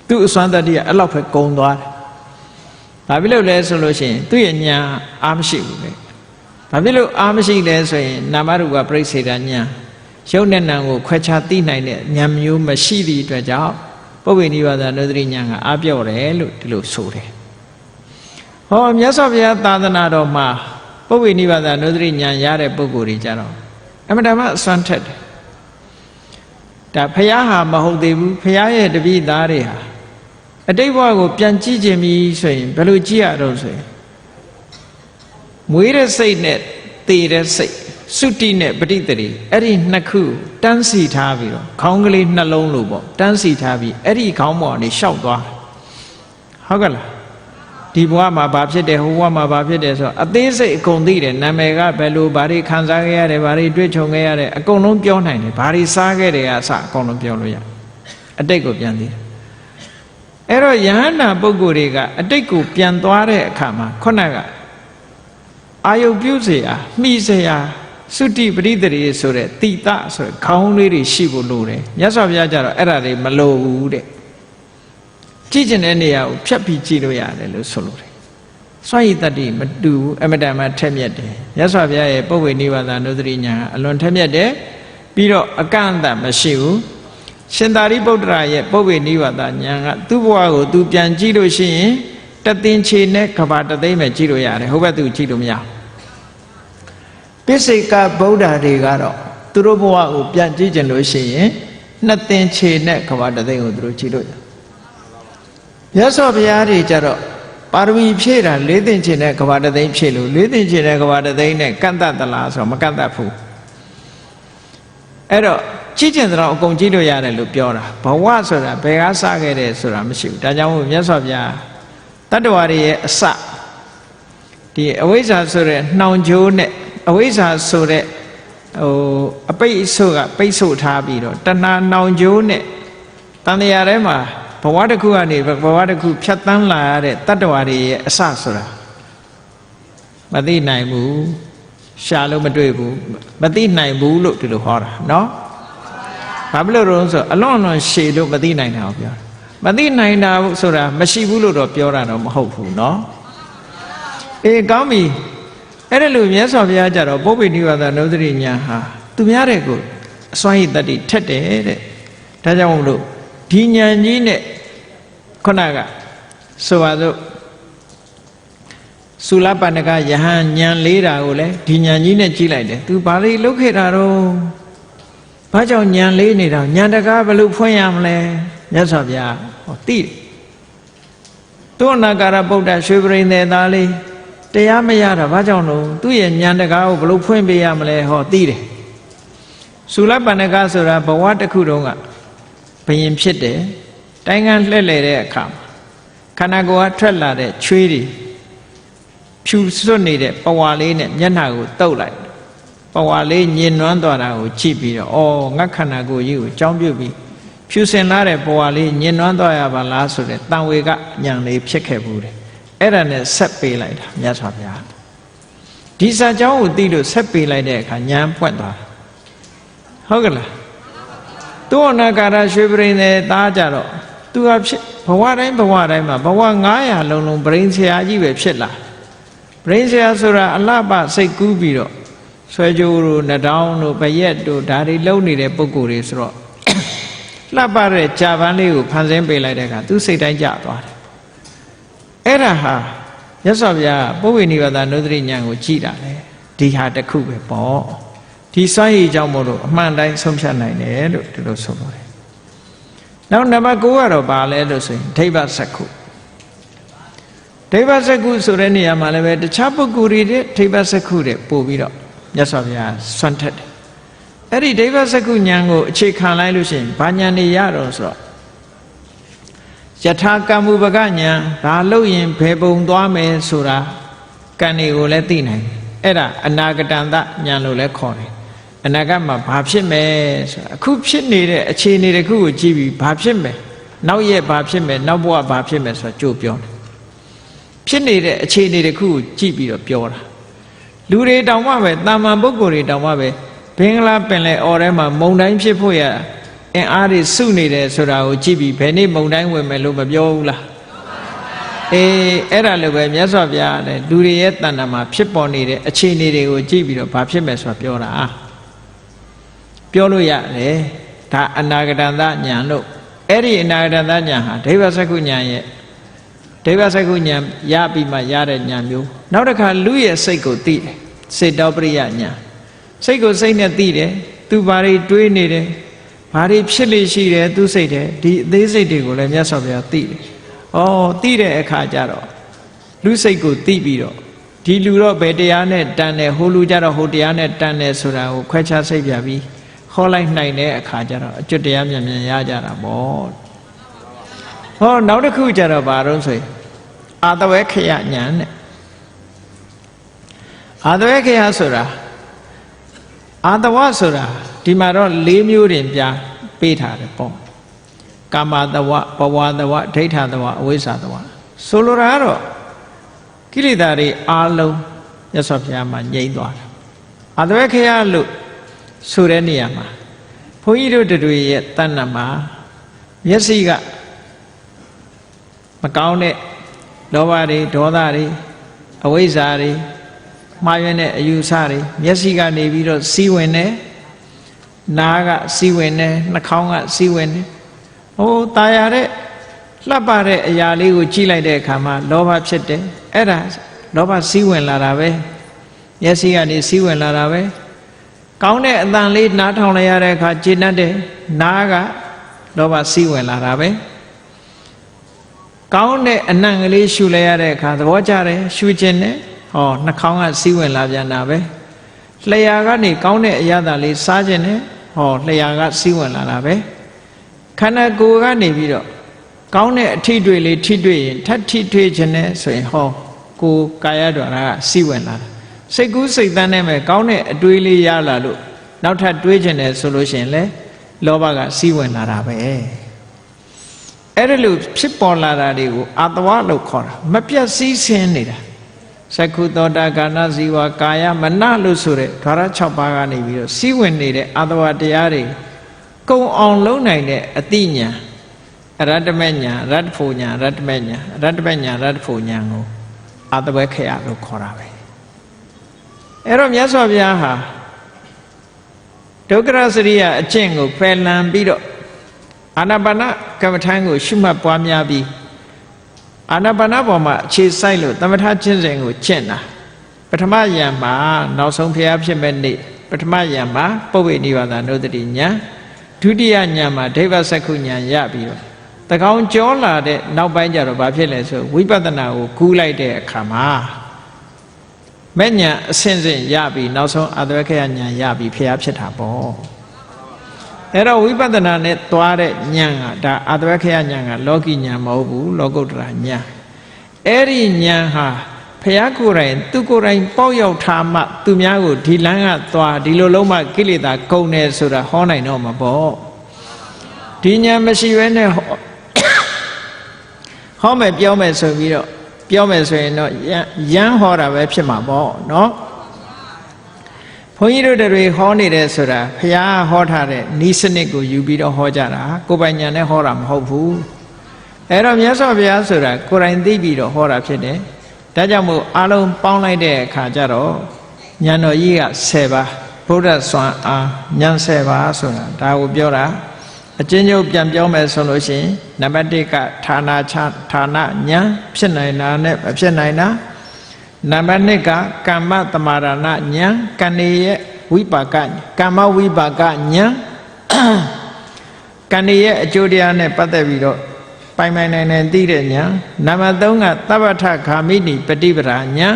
[SPEAKER 1] သူ့အစွမ်းတတ္တိကအဲ့လောက်ပဲကုံသွားတယ်ဘာဖြစ်လို့လဲဆိုလို့ရှိရင်သူ့ရဲ့ဉာဏ်အားမရှိဘူးလေဘာဖြစ်လို့အားမရှိလဲဆိုရင်နာမရူပပရိစ္ဆေဒဉာဏ်ရုပ်နဲ့နာမ်ကိုခွဲခြားသိနိုင်တဲ့ဉာဏ်မျိုးမရှိသည့်အတွက်ကြောင့်ပုပ္ပေနိဗ္ဗာန်နုဒတိဉာဏ်ကအားပြော့တယ်လို့ဒီလိုဆိုတယ်ဟောမြတ်စွာဘုရားသာသနာတော်မှာပုပ္ပေနိဗ္ဗာန်နုဒတိဉာဏ်ရတဲ့ပုဂ္ဂိုလ်တွေကြတော့အမှန်တမ်းအစွမ်းထက်တယ်ဒါဘုရားဟာမဟုတ်သေးဘူးဘုရားရဲ့တပည့်သားတွေဟာအတိတ်ဘဝကိုပြန်ကြည့်ခြင်းပြီးဆိုရင်ဘယ်လိုကြည့်ရတော့ဆိုရင်မွေးတဲ့စိတ်နဲ့သေတဲ့စိတ်သုတိနဲ့ပဋိသတိအဲ့ဒီနှစ်ခုတန်းစီထားပြီးတော့ခေါင်းကလေးနှလုံးလိုပေါ့တန်းစီထားပြီးအဲ့ဒီခေါင်းပေါ်ကနေရှောက်သွားဟုတ်ကလားဒီဘဝမှာဘာဖြစ်တယ်ဟိုဘဝမှာဘာဖြစ်တယ်ဆိုတော့အသေးစိတ်အကုန်သိတယ်နာမည်ကဘယ်လိုဘာတွေခံစားခဲ့ရတယ်ဘာတွေတွေ့ချုံခဲ့ရတယ်အကုန်လုံးပြောနိုင်တယ်ဘာတွေစားခဲ့တယ်ကအစအကုန်လုံးပြောလို့ရအတိတ်ကိုပြန်သိတယ်အဲ့တော့ယဟန္တာပုဂ္ဂိုလ်တွေကအတိတ်ကိုပြန်သွားတဲ့အခါမှာခုနကအာယုပြုเสียမှီเสียသုတိပရိသေရီဆိုတဲ့တိတဆိုတဲ့ခေါင်းလေးတွေရှိဖို့လိုတယ်မြတ်စွာဘုရားကျတော့အဲ့ဒါတွေမလိုဘူးတဲ့ကြည့်ကျင်တဲ့နေရာကိုဖြတ်ပြီးကြည့်လို့ရတယ်လို့ဆိုလိုတယ်စွန့်ရည်တတ္တိမတူဘူးအမတန်မှထက်မြက်တယ်မြတ်စွာဘုရားရဲ့ပုပ္ပေနိဗ္ဗာန်နုဒတိဉာဏ်အလွန်ထက်မြက်တယ်ပြီးတော့အကန့်အသတ်မရှိဘူးရှင်သာရိပုတ္တရာရဲ့ပုပ္ပေနိဗ္ဗာန်ဉာဏ်ကသူ့ဘဝကိုသူပြန်ကြည့်လို့ရှိရင်တသင်္ချေနဲ့ကဘာတသိမ့်ပဲကြည့်လို့ရတယ်ဟိုဘက်သူကြည့်လို့မရပိစိကဗုဒ္ဓတွေကတော့သူတို့ဘဝကိုပြန်ကြည့်ကြလို့ရှိရင်နှစ်သင်္ချေနဲ့ကဘာတသိမ့်ကိုသူတို့ကြည့်လို့ရမြတ်စွာဘုရားတွေကြတော့ပါရမီဖြည့်တာ၄သင်္ချေနဲ့ကဘာတသိမ့်ဖြည့်လို့၄သင်္ချေနဲ့ကဘာတသိမ့်နဲ့ကန့်တတ်သလားဆိုတော့မကန့်တတ်ဘူးအဲ့တော့ကြည့်ကျင်တော့အကုန်ကြည့်လို့ရတယ်လို့ပြောတာဘဝဆိုတာဘယ်ကစခဲ့တယ်ဆိုတာမရှိဘူးဒါကြောင့်မို့မြတ်စွာဘုရားတတ္တဝါတွေရဲ့အစဒီအဝိဇ္ဇာဆိုတဲ့နှောင်ကြိုးနဲ့အဝိဇ္ဇာဆိုတဲ့အပိတ်အဆို့ကပိတ်ဆို့ထားပြီးတော့တဏှာနှောင်ကြိုးနဲ့တန်တရားထဲမှာဘဝတစ်ခုကနေဘဝတစ်ခုဖြတ်တန်းလာရတဲ့တတ္တဝါတွေရဲ့အစဆိုတာမသိနိုင်ဘူးရှာလို့မတွေ့ဘူးမသိနိုင်ဘူးလို့ဒီလိုဟောတာနော်ဘာဖြစ်လို့လဲဆိုအလွန်ရှည်လို့မသိနိုင်တာကိုပြောတာမသိနိုင်တာဆိုတာမရှိဘူးလို့တော့ပြောတာတော့မဟုတ်ဘူးနော်အေးကောင်းပြီအဲ့ဒါလို့မြတ်စွာဘုရားကြတော့ပုပ္ပေနိဗ္ဗာန်နုဒတိဉာဏ်ဟာသူများတဲ့ကိုအစွမ်းရည်တတ္တိထက်တယ်တဲ့ဒါကြောင့်မို့လို့ဒီဉာဏ်ကြီးနဲ့ခုနကဆိုပါစို့သုလပန္နကယဟန်ဉာဏ်လေးတာကိုလည်းဒီဉာဏ်ကြီးနဲ့ကြည့်လိုက်တယ်သူဘာလို့လုပ်ခဲ့တာတော့ဘာကြောင့်ဉာဏ်လေးနေတာဉာဏ်တကားဘယ်လိုဖွင့်ရမလဲမြတ်စွာဘုရားဟောသိတယ်သူအနာကာရဗုဒ္ဓရွှေပရိသေသားလေးတရားမရတာဘာကြောင့်လို့သူ့ရဲ့ဉာဏ်တကားကိုဘယ်လိုဖွင့်ပေးရမလဲဟောသိတယ်သုလပန္နကဆိုတာဘဝတစ်ခုတုန်းကဘယင်ဖြစ်တယ်တိုင်းကလှည့်လေတဲ့အခါခန္ဓာကိုယ်ကထွက်လာတဲ့ချွေးတွေဖြူစွတ်နေတဲ့ပဝါလေးနဲ့မျက်နှာကိုတုပ်လိုက်ပဝါလေးညင်နွမ်းသွားတာကိုကြည့်ပြီးတော့ဩငါခန္ဓာကိုယ်ကြီးကိုကြောင်းပြုတ်ပြီးဖြူစင်လာတဲ့ပဝါလေးညင်နွမ်းသွားရပါလားဆိုတဲ့တန်ဝေကဉာဏ်လေးဖြစ်ခဲ့ဘူးတယ်အဲ့ဒါနဲ့ဆက်ပေးလိုက်တာမြတ်စွာဘုရားဒီစာကြောင်းကိုသိလို့ဆက်ပေးလိုက်တဲ့အခါဉာဏ်ပွင့်သွားဟုတ်ကလားသူ့အနာကာရရွှေပရိသေသားကြတော့သူကဖြစ်ဘဝတိုင်းမှာဘဝ900လုံးပရိန်ဆရာကြီးပဲဖြစ်လာပရိန်ဆရာဆိုတာအလှပစိတ်ကူးပြီးတော့ဆွဲကြိုးတို့နှတောင်းတို့ပရက်တို့ဒါတွေလုံနေတဲ့ပုံကိုယ်တွေဆိုတော့လှပတဲ့ကြာပန်းလေးကိုဖန်ဆင်းပေးလိုက်တဲ့အခါသူစိတ်တိုင်းကျသွားတယ်အဲ့ဒါဟာမြတ်စွာဘုရားပုပ္ပေနိဗ္ဗာန်နုဒတိဉာဏ်ကိုကြည်တာလေဒီဟာတစ်ခုပဲပေါ့ဒီစွမ်းရည်ကြောင့်မို့လို့အမှန်တိုင်းဆုံးဖြတ်နိုင်တယ်လို့ဒီလိုဆိုလို့တယ်နောက်နံပါတ်9ကတော့ဘာလဲလို့ဆိုရင်ဒိဗ္ဗစက္ခု ဒိဗ္ဗစကုဆိုတဲ့နေရာမှာလည်းပဲတခြားပုဂ္ဂိုလ်တွေတဲ့ဒိဗ္ဗစကုတဲ့ပို့ပြီးတော့မြတ်စွာဘုရားဆွမ်းထက်တယ်အဲ့ဒီဒိဗ္ဗစကုဉာဏ်ကိုအခြေခံလိုက်လို့ရှိရင်ဘာဉာဏ်တွေရတော့ဆိုတော့ယထာကမ္မုပကဉာဏ်ဒါလို့ရင်ဘယ်ပုံသွားမယ်ဆိုတာကံတွေကိုလည်းသိနိုင်တယ်အဲ့ဒါအနာဂတန်တဉာဏ်လို့လည်းခေါ်တယ်အနာဂတ်မှာဘာဖြစ်မယ်ဆိုတာအခုဖြစ်နေတဲ့အခြေအနေတစ်ခုကိုကြည့်ပြီးဘာဖြစ်မယ်နောက်ရက်ဘာဖြစ်မယ်နောက်ဘဝဘာဖြစ်မယ်ဆိုတာကြိုးပြောတယ်ဖြစ်နေတဲ့အခြေအနေတစ်ခုကိုကြည့်ပြီးတော့ပြောတာလူတွေတောင်မှပဲတာမန်ပုဂ္ဂိုလ်တွေတောင်မှပဲဘင်္ဂလားပင်လယ်အော်ထဲမှာမုန်တိုင်းဖြစ်ဖို့ရအင်အားတွေစုနေတယ်ဆိုတာကိုကြည့်ပြီးဘယ်နေ့မုန်တိုင်းဝင်မယ်လို့မပြောဘူးလားအေးအဲ့ဒါလိုပဲမြတ်စွာဘုရားလည်းလူတွေရဲ့တဏ္ဍာမှာဖြစ်ပေါ်နေတဲ့အခြေအနေတွေကိုကြည့်ပြီးတော့ဘာဖြစ်မယ်ဆိုတာပြောတာပြောလို့ရတယ်ဒါအနာဂတန်တဉာဏ်လို့အဲ့ဒီအနာဂတန်တဉာဏ်ဟာဒိဗ္ဗစကုဉာဏ်ရဲ့ဒိဗ္ဗစကုဉာဏ်ရပြီးမှရတဲ့ဉာဏ်မျိုးနောက်တစ်ခါလူရဲ့စိတ်ကိုသိတယ်စေတောပရိယဉာဏ်စိတ်ကိုစိတ်နဲ့သိတယ်သူဘာတွေတွေးနေတယ်ဘာတွေဖြစ်လိရှိတယ်သူစိတ်တယ်ဒီအသေးစိတ်တွေကိုလည်းမြတ်စွာဘုရားသိတယ်သိတဲ့အခါကျတော့လူစိတ်ကိုသိပြီးတော့ဒီလူတော့ဘယ်တရားနဲ့တန်တယ်ဟိုလူကြတော့ဟိုတရားနဲ့တန်တယ်ဆိုတာကိုခွဲခြားစိတ်ပြပြီးဟောလိုက်နိုင်တဲ့အခါကျတော့အကျွတ်တရားမြန်မြန်ရကြတာပေါ့နောက်တစ်ခုကျတော့ဘာလို့ဆိုရင်အာတဝေခယဉာဏ်နဲ့အာတဝေခယဆိုတာအာတဝဆိုတာဒီမှာတော့၄မျိုးတင်ပြပေးထားတယ်ပေါ့ကာမတဝဘဝတဝဒိဋ္ဌတဝအဝိဇ္ဇတဝဆိုလိုတာကတော့ကိလေသာတွေအားလုံးမြတ်စွာဘုရားမှာငြိမ်းသွားတယ်အာတဝေခယလို့ဆိုတဲ့နေရာမှာဘုန်းကြီးတို့တွေရဲ့တဏ္ဍမှာမျက်စိကမကောင်းတဲ့လောဘတွေဒေါသတွေအဝိဇ္ဇာတွေမှားယွင်းတဲ့အယူဆတွေမျက်စိကနေပြီးတော့စီးဝင်တယ်နားကစီးဝင်တယ်နှာခေါင်းကစီးဝင်တယ်ตายရတဲ့လှပတဲ့အရာလေးကိုကြည့်လိုက်တဲ့အခါမှာလောဘဖြစ်တယ်အဲ့ဒါလောဘစီးဝင်လာတာပဲမျက်စိကနေစီးဝင်လာတာပဲကောင်းတဲ့အတန်လေးနားထောင်လိုက်ရတဲ့အခါကျေနပ်တယ်နားကလောဘစီးဝင်လာတာပဲကောင်းတဲ့အနံ့ကလေးရှူလိုက်ရတဲ့အခါသဘောကျတယ်ရှူခြင်းနဲ့နှာခေါင်းကစီးဝင်လာပြန်တာပဲလျှာကနေကောင်းတဲ့အရာလေးစားခြင်းနဲ့လျှာကစီးဝင်လာတာပဲခန္ဓာကိုယ်ကနေပြီးတော့ကောင်းတဲ့အထိတွေ့လေးထိတွေ့ရင်ထပ်ထိတွေ့ခြင်းနဲ့ဆိုရင်ကိုယ်ကာယတော်ကစီးဝင်လာတာစိတ်ကူးစိတ်တန်းနဲ့ပဲကောင်းတဲ့အတွေးလေးရလာလို့နောက်ထပ်တွေးခြင်းနဲ့ဆိုလို့ရှိရင်လေလောဘကစီးဝင်လာတာပဲအဲ့ဒါလို့ဖြစ်ပေါ်လာတာတွေကိုအာတဝလို့ခေါ်တာမပြတ်စည်းစင်းနေတာသက္ခုသောတာကာဏဇီဝကာယမနလို့ဆိုတဲ့ဓာရ6ပါးကနေပြီးတော့စီးဝင်နေတဲ့အာတဝတရားတွေကုံအောင်လုံးနိုင်တဲ့အတိညာအရတ္တမညာရတ္တဖို့ညာရတ္တမညာရတ္တမညာရတ္တဖို့ညာကိုအာတဝေခယလို့ခေါ်တာပဲအဲ့တော့မြတ်စွာဘုရားဟာဒုက္ခရစရိယအကျင့်ကိုဖယ်လံပြီးတော့အာနာပါနကမ္မထာကိုရှုမှတ်ပွားများပြီးအာနာပါနပေါ်မှာအခြေစိုက်လို့သမထကျင့်စဉ်ကိုကျင့်တာပထမယံမှာနောက်ဆုံးဘုရားဖြစ်မဲ့နေ့ပထမယံမှာပုဗ္ဗေနိဗ္ဗာန်နုဒတိညာဒုတိယညာမှာဒိဗ္ဗစက္ခုညာရပြီးတော့တကောင်ကြောလာတဲ့နောက်ပိုင်းကျတော့ဘာဖြစ်လဲဆိုဝိပဿနာကိုကူးလိုက်တဲ့အခါမှာမဲ့ညာအစဉ်စဉ်ရပြီးနောက်ဆုံးအာတဝေခယညာရပြီးဘုရားဖြစ်တာပေါ့အဲ့တော့ဝိပဿနာနဲ့သွားတဲ့ဉာဏ်ကဒါအာတဝေခယဉာဏ်ကလောကီဉာဏ်မဟုတ်ဘူးလောကုတ္တရာဉာဏ်အဲ့ဒီဉာဏ်ဟာဘုရားကိုယ်တိုင်သူကိုယ်တိုင်ပေါက်ရောက်ထားမှသူများကိုဒီလမ်းကသွားဒီလိုလုံးမှကိလေသာကုန်တယ်ဆိုတာဟောနိုင်တော့မှာပေါ့ဒီဉာဏ်မရှိဘဲနဲ့ဟောမယ်ပြောမယ်ဆိုပြီးတော့ပြောမယ်ဆိုရင်တော့ယန်းဟောတာပဲဖြစ်မှာပေါ့နော်ဘုန်းကြီးတို့တွေဟောနေတယ်ဆိုတာဘုရားဟောထားတဲ့ဤစနစ်ကိုယူပြီးတော့ဟောကြတာကိုယ်ပိုင်ဉာဏ်နဲ့ဟောတာမဟုတ်ဘူးအဲ့တော့မြတ်စွာဘုရားဆိုတာကိုယ်တိုင်သိပြီးတော့ဟောတာဖြစ်တယ်ဒါကြောင့်မို့အလုံးပေါင်းလိုက်တဲ့အခါကျတော့ဉာဏ်တော်ကြီးက10ပါးဗုဒ္ဓဆွမ်းအားဉာဏ်10ပါးဆိုတာဒါကိုပြောတာအချင်းချင်းပြန်ပြောမယ်ဆိုလို့ရှိရင်နံပါတ်1ကဌာနဌာနဉာဏ်ဖြစ်နိုင်တာနဲ့မဖြစ်နိုင်တာနံပါတ်2ကကမ္မတမာရဏဉာဏ်ကံရဲ့ဝိပါကကမ္မဝိပါကဉာဏ်ကံရဲ့အကျိုးတရားနဲ့ပတ်သက်ပြီးတော့ ပိုင်ပိုင်နိုင်နိုင်သိတဲ့ညာနံပါတ်3ကသဗ္ဗထဂါမိနိပฏิပဒါညာ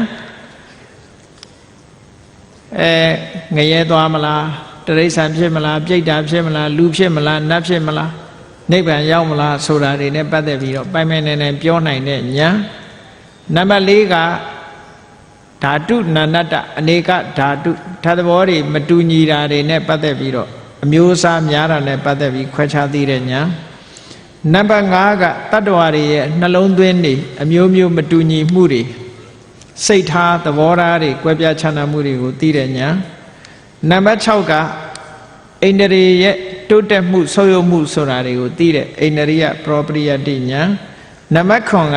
[SPEAKER 1] ငရဲသွားမလားတရိစ္ဆာန်ဖြစ်မလားပြိတ္တာဖြစ်မလားလူဖြစ်မလားနတ်ဖြစ်မလားနိဗ္ဗာန်ရောက်မလားဆိုတာတွေနဲ့ပတ်သက်ပြီးတော့ပိုင်ပိုင်နိုင်နိုင်ပြောနိုင်တဲ့ညာနံပါတ်4ကဓာတုနာနတ္တအနေကဓာတုဓာတ်သဘောတွေမတူညီတာတွေနဲ့ပတ်သက်ပြီးတော့အမျိုးအစားများတာနဲ့ပတ်သက်ပြီးခွဲခြားသိတဲ့ညာနံပါတ်5ကတတ္တဝါတွေရဲ့နှလုံးသွင်းနေအမျိုးမျိုးမတူညီမှုတွေစိတ်ထားသဘောထားတွေကွဲပြားခြားနားမှုတွေကိုသိတဲ့ညာနံပါတ်6ကအိန္ဒြေရဲ့တိုးတက်မှုဆုပ်ယုပ်မှုဆိုတာတွေကိုသိတဲ့အိန္ဒြေယပရောပရိယတိညာနံပါတ်9က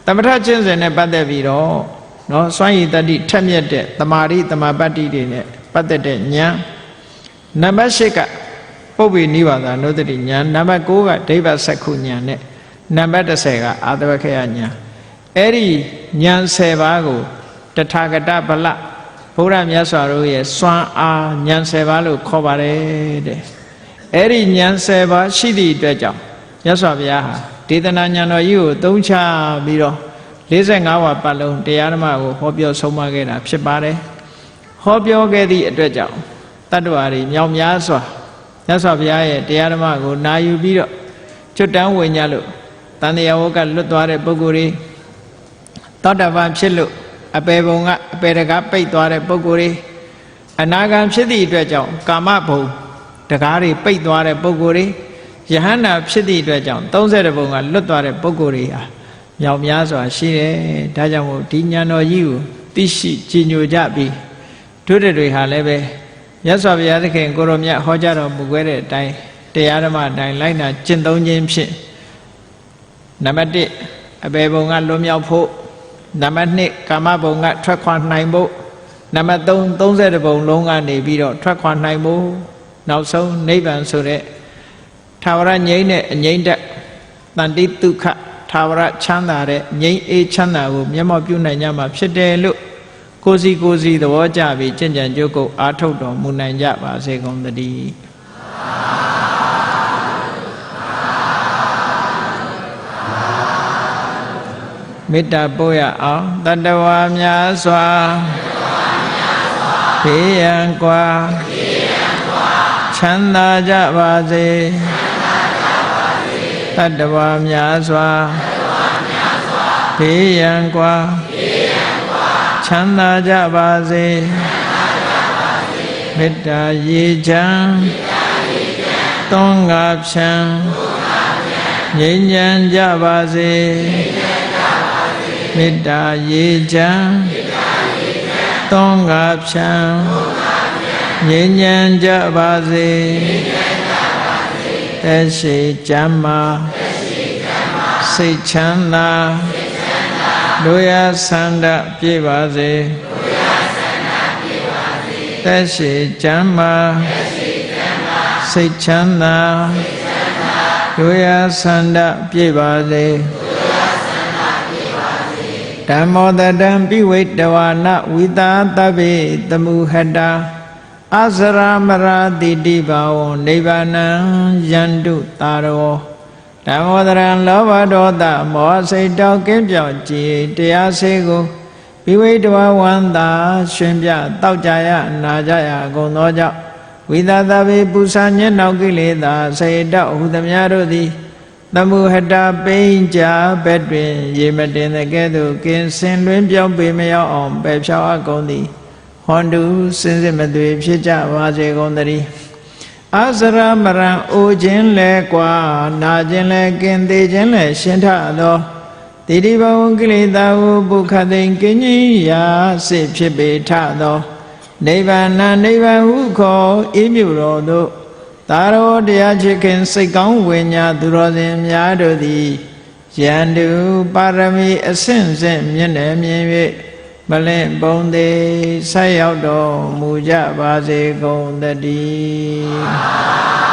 [SPEAKER 1] သမထကျင့်စဉ်နဲ့ပတ်သက်ပြီးတော့နော်စွမ်းရည်တတ္တိထက်မြက်တဲ့တမာရိတမာပတ္တိတွေနဲ့ပတ်သက်တဲ့ညာနံပါတ်8ကပုပ္ပေနိဗ္ဗာန်နုတ္တိညာနံပါတ်9ကဒိဗ္ဗစက္ခုညာနဲ့နံပါတ်10ကအာတဝခေယညာအဲ့ဒီညာ10ပါးကိုတထာဂတဗလဘုရားမြတ်စွာတို့ရဲ့စွမ်းအားညာ10ပါးလို့ခေါ်ပါတယ်တဲ့အဲ့ဒီညာ10ပါးရှိသည့်အတွက်ကြောင့်မြတ်စွာဘုရားဟာဒေသနာဉာဏ်တော်ကြီးကိုသုံးချပြီးတော့45ဝါပတ်လုံးတရားဓမ္မကိုဟောပြောဆုံးမခဲ့တာဖြစ်ပါတယ်ဟောပြောခဲ့သည့်အတွက်ကြောင့်တတ္တဝါတွေမြောက်များစွာမြတ်စွာဘုရားရဲ့တရားဓမ္မကိုနာယူပြီးတော့ကျွတ်တန်းဝင်ကြလို့တန်တရားဝကလွတ်သွားတဲ့ပုဂ္ဂိုလ်တွေသောတပန်ဖြစ်လို့အပေဘုံကအပေတကားပိတ်သွားတဲ့ပုဂ္ဂိုလ်တွေအနာဂံဖြစ်သည့်အတွက်ကြောင့်ကာမဘုံတကားတွေပိတ်သွားတဲ့ပုဂ္ဂိုလ်တွေယဟန္တာဖြစ်သည့်အတွက်ကြောင့်30ဘုံကလွတ်သွားတဲ့ပုဂ္ဂိုလ်တွေဟာမြောက်များစွာရှိတယ်ဒါကြောင့်မို့ဒီဉာဏ်တော်ကြီးကိုသိရှိကြည်ညိုကြပြီးတို့တွေဟာလည်းပဲမြတ်စွာဘုရားသခင်ကိုရောမြတ်ဟောကြားတော်မူခဲ့တဲ့အတိုင်းတရားဓမ္မအတိုင်းလိုက်နာကျင့်သုံးခြင်းဖြင့်နံပါတ်1အပေဘုံကလွတ်မြောက်ဖို့နံပါတ်2ကာမဘုံကထွက်ခွာနိုင်ဖို့နံပါတ်3 30ဘုံလုံးကနေပြီးတော့ထွက်ခွာနိုင်ဖို့နောက်ဆုံးနိဗ္ဗာန်ဆိုတဲ့ထာဝရငြိမ်းတဲ့အငြိမ့်တဲ့တန်တိဒုက္ခထာဝရချမ်းသာတဲ့ငြိမ်းအေးချမ်းသာကိုမျက်မှောက်ပြုနိုင်ကြမှာဖြစ်တယ်လို့ကိုယ်စီသဘောကျပြီးကျင့်ကြံကြိုးကုပ်အားထုတ်တော်မူနိုင်ကြပါစေကုန်သတည်းမေတ္တာပို့ရအောင်တတ္တဝါများစွာဘေးရန်ကွာချမ်းသာကြပါစေတတ္တဝါများစွာဘေးရန်ကွာချမ်းသာကြပါစေမေတ္တာရေချမ်းသွန်ငါဖြံငြိမ်းချမ်းကြပါစေမေတ္တာရေချမ်းသွန်ငါဖြံငြိမ်းချမ်းကြပါစေသက်ရှိချမ်းသာစိတ်ချမ်းသာလူရဆန္ဒပြည့်ပါစေသက်ရှိချမ်းသာစိတ်ချမ်းသာလူရဆန္ဒပြည့်ပါစေဓမ္မောတတံပိဝိတဝါနဝိသာတဗ္ဗေတမုဟတာအစရမရာတိတိဘာဝံနိဗ္ဗာနံယန္တုတာရောဓမ္မောတရံလောဘဒေါသမောဟစိတ်တောကင်းပြောင်းကြည်တရားစေကိုပိဝိတဝဝန္တာရှင်ပြတောက်ကြရနာကြရအကုန်သောကြောင့်ဝိသာတဗ္ဗေပုဆာညောကိလေသာစေတောဟုသမျှတို့သည်သမုဟတာပိဉ္ကြဘက်တွင်ရေမတင်တဲ့ကဲ့သို့ကင်းစင်လွင်ပြောင်းပေမရောက်အောင်ပယ်ဖြောင်းအပ်ကုန်သည်ဟွန်တုစင်စစ်မသွေဖြစ်ကြပါစေကုန်သတည်းအစရမရံအိုခြင်းလဲကွာနာခြင်းလဲကင်းသေးခြင်းလဲရှင်းထသောတိတိဘဝကိလေသာဟုပုခသိင်ကင်းကြီးရာစိတ်ဖြစ်ပေထသောနိဗ္ဗာန်နိဗ္ဗာန်ဟုခေါ်ဤမြို့တော်သို့သာရောတရားချစ်ခင်စိတ်ကောင်းဝိညာသူတော်စင်များတို့သည်ယန္တုပါရမီအဆင့်ဆင့်မြင့်တယ်မြင်၍မလင့်ပုံသေးဆက်ရောက်တော်မူကြပါစေကုန်သတည်း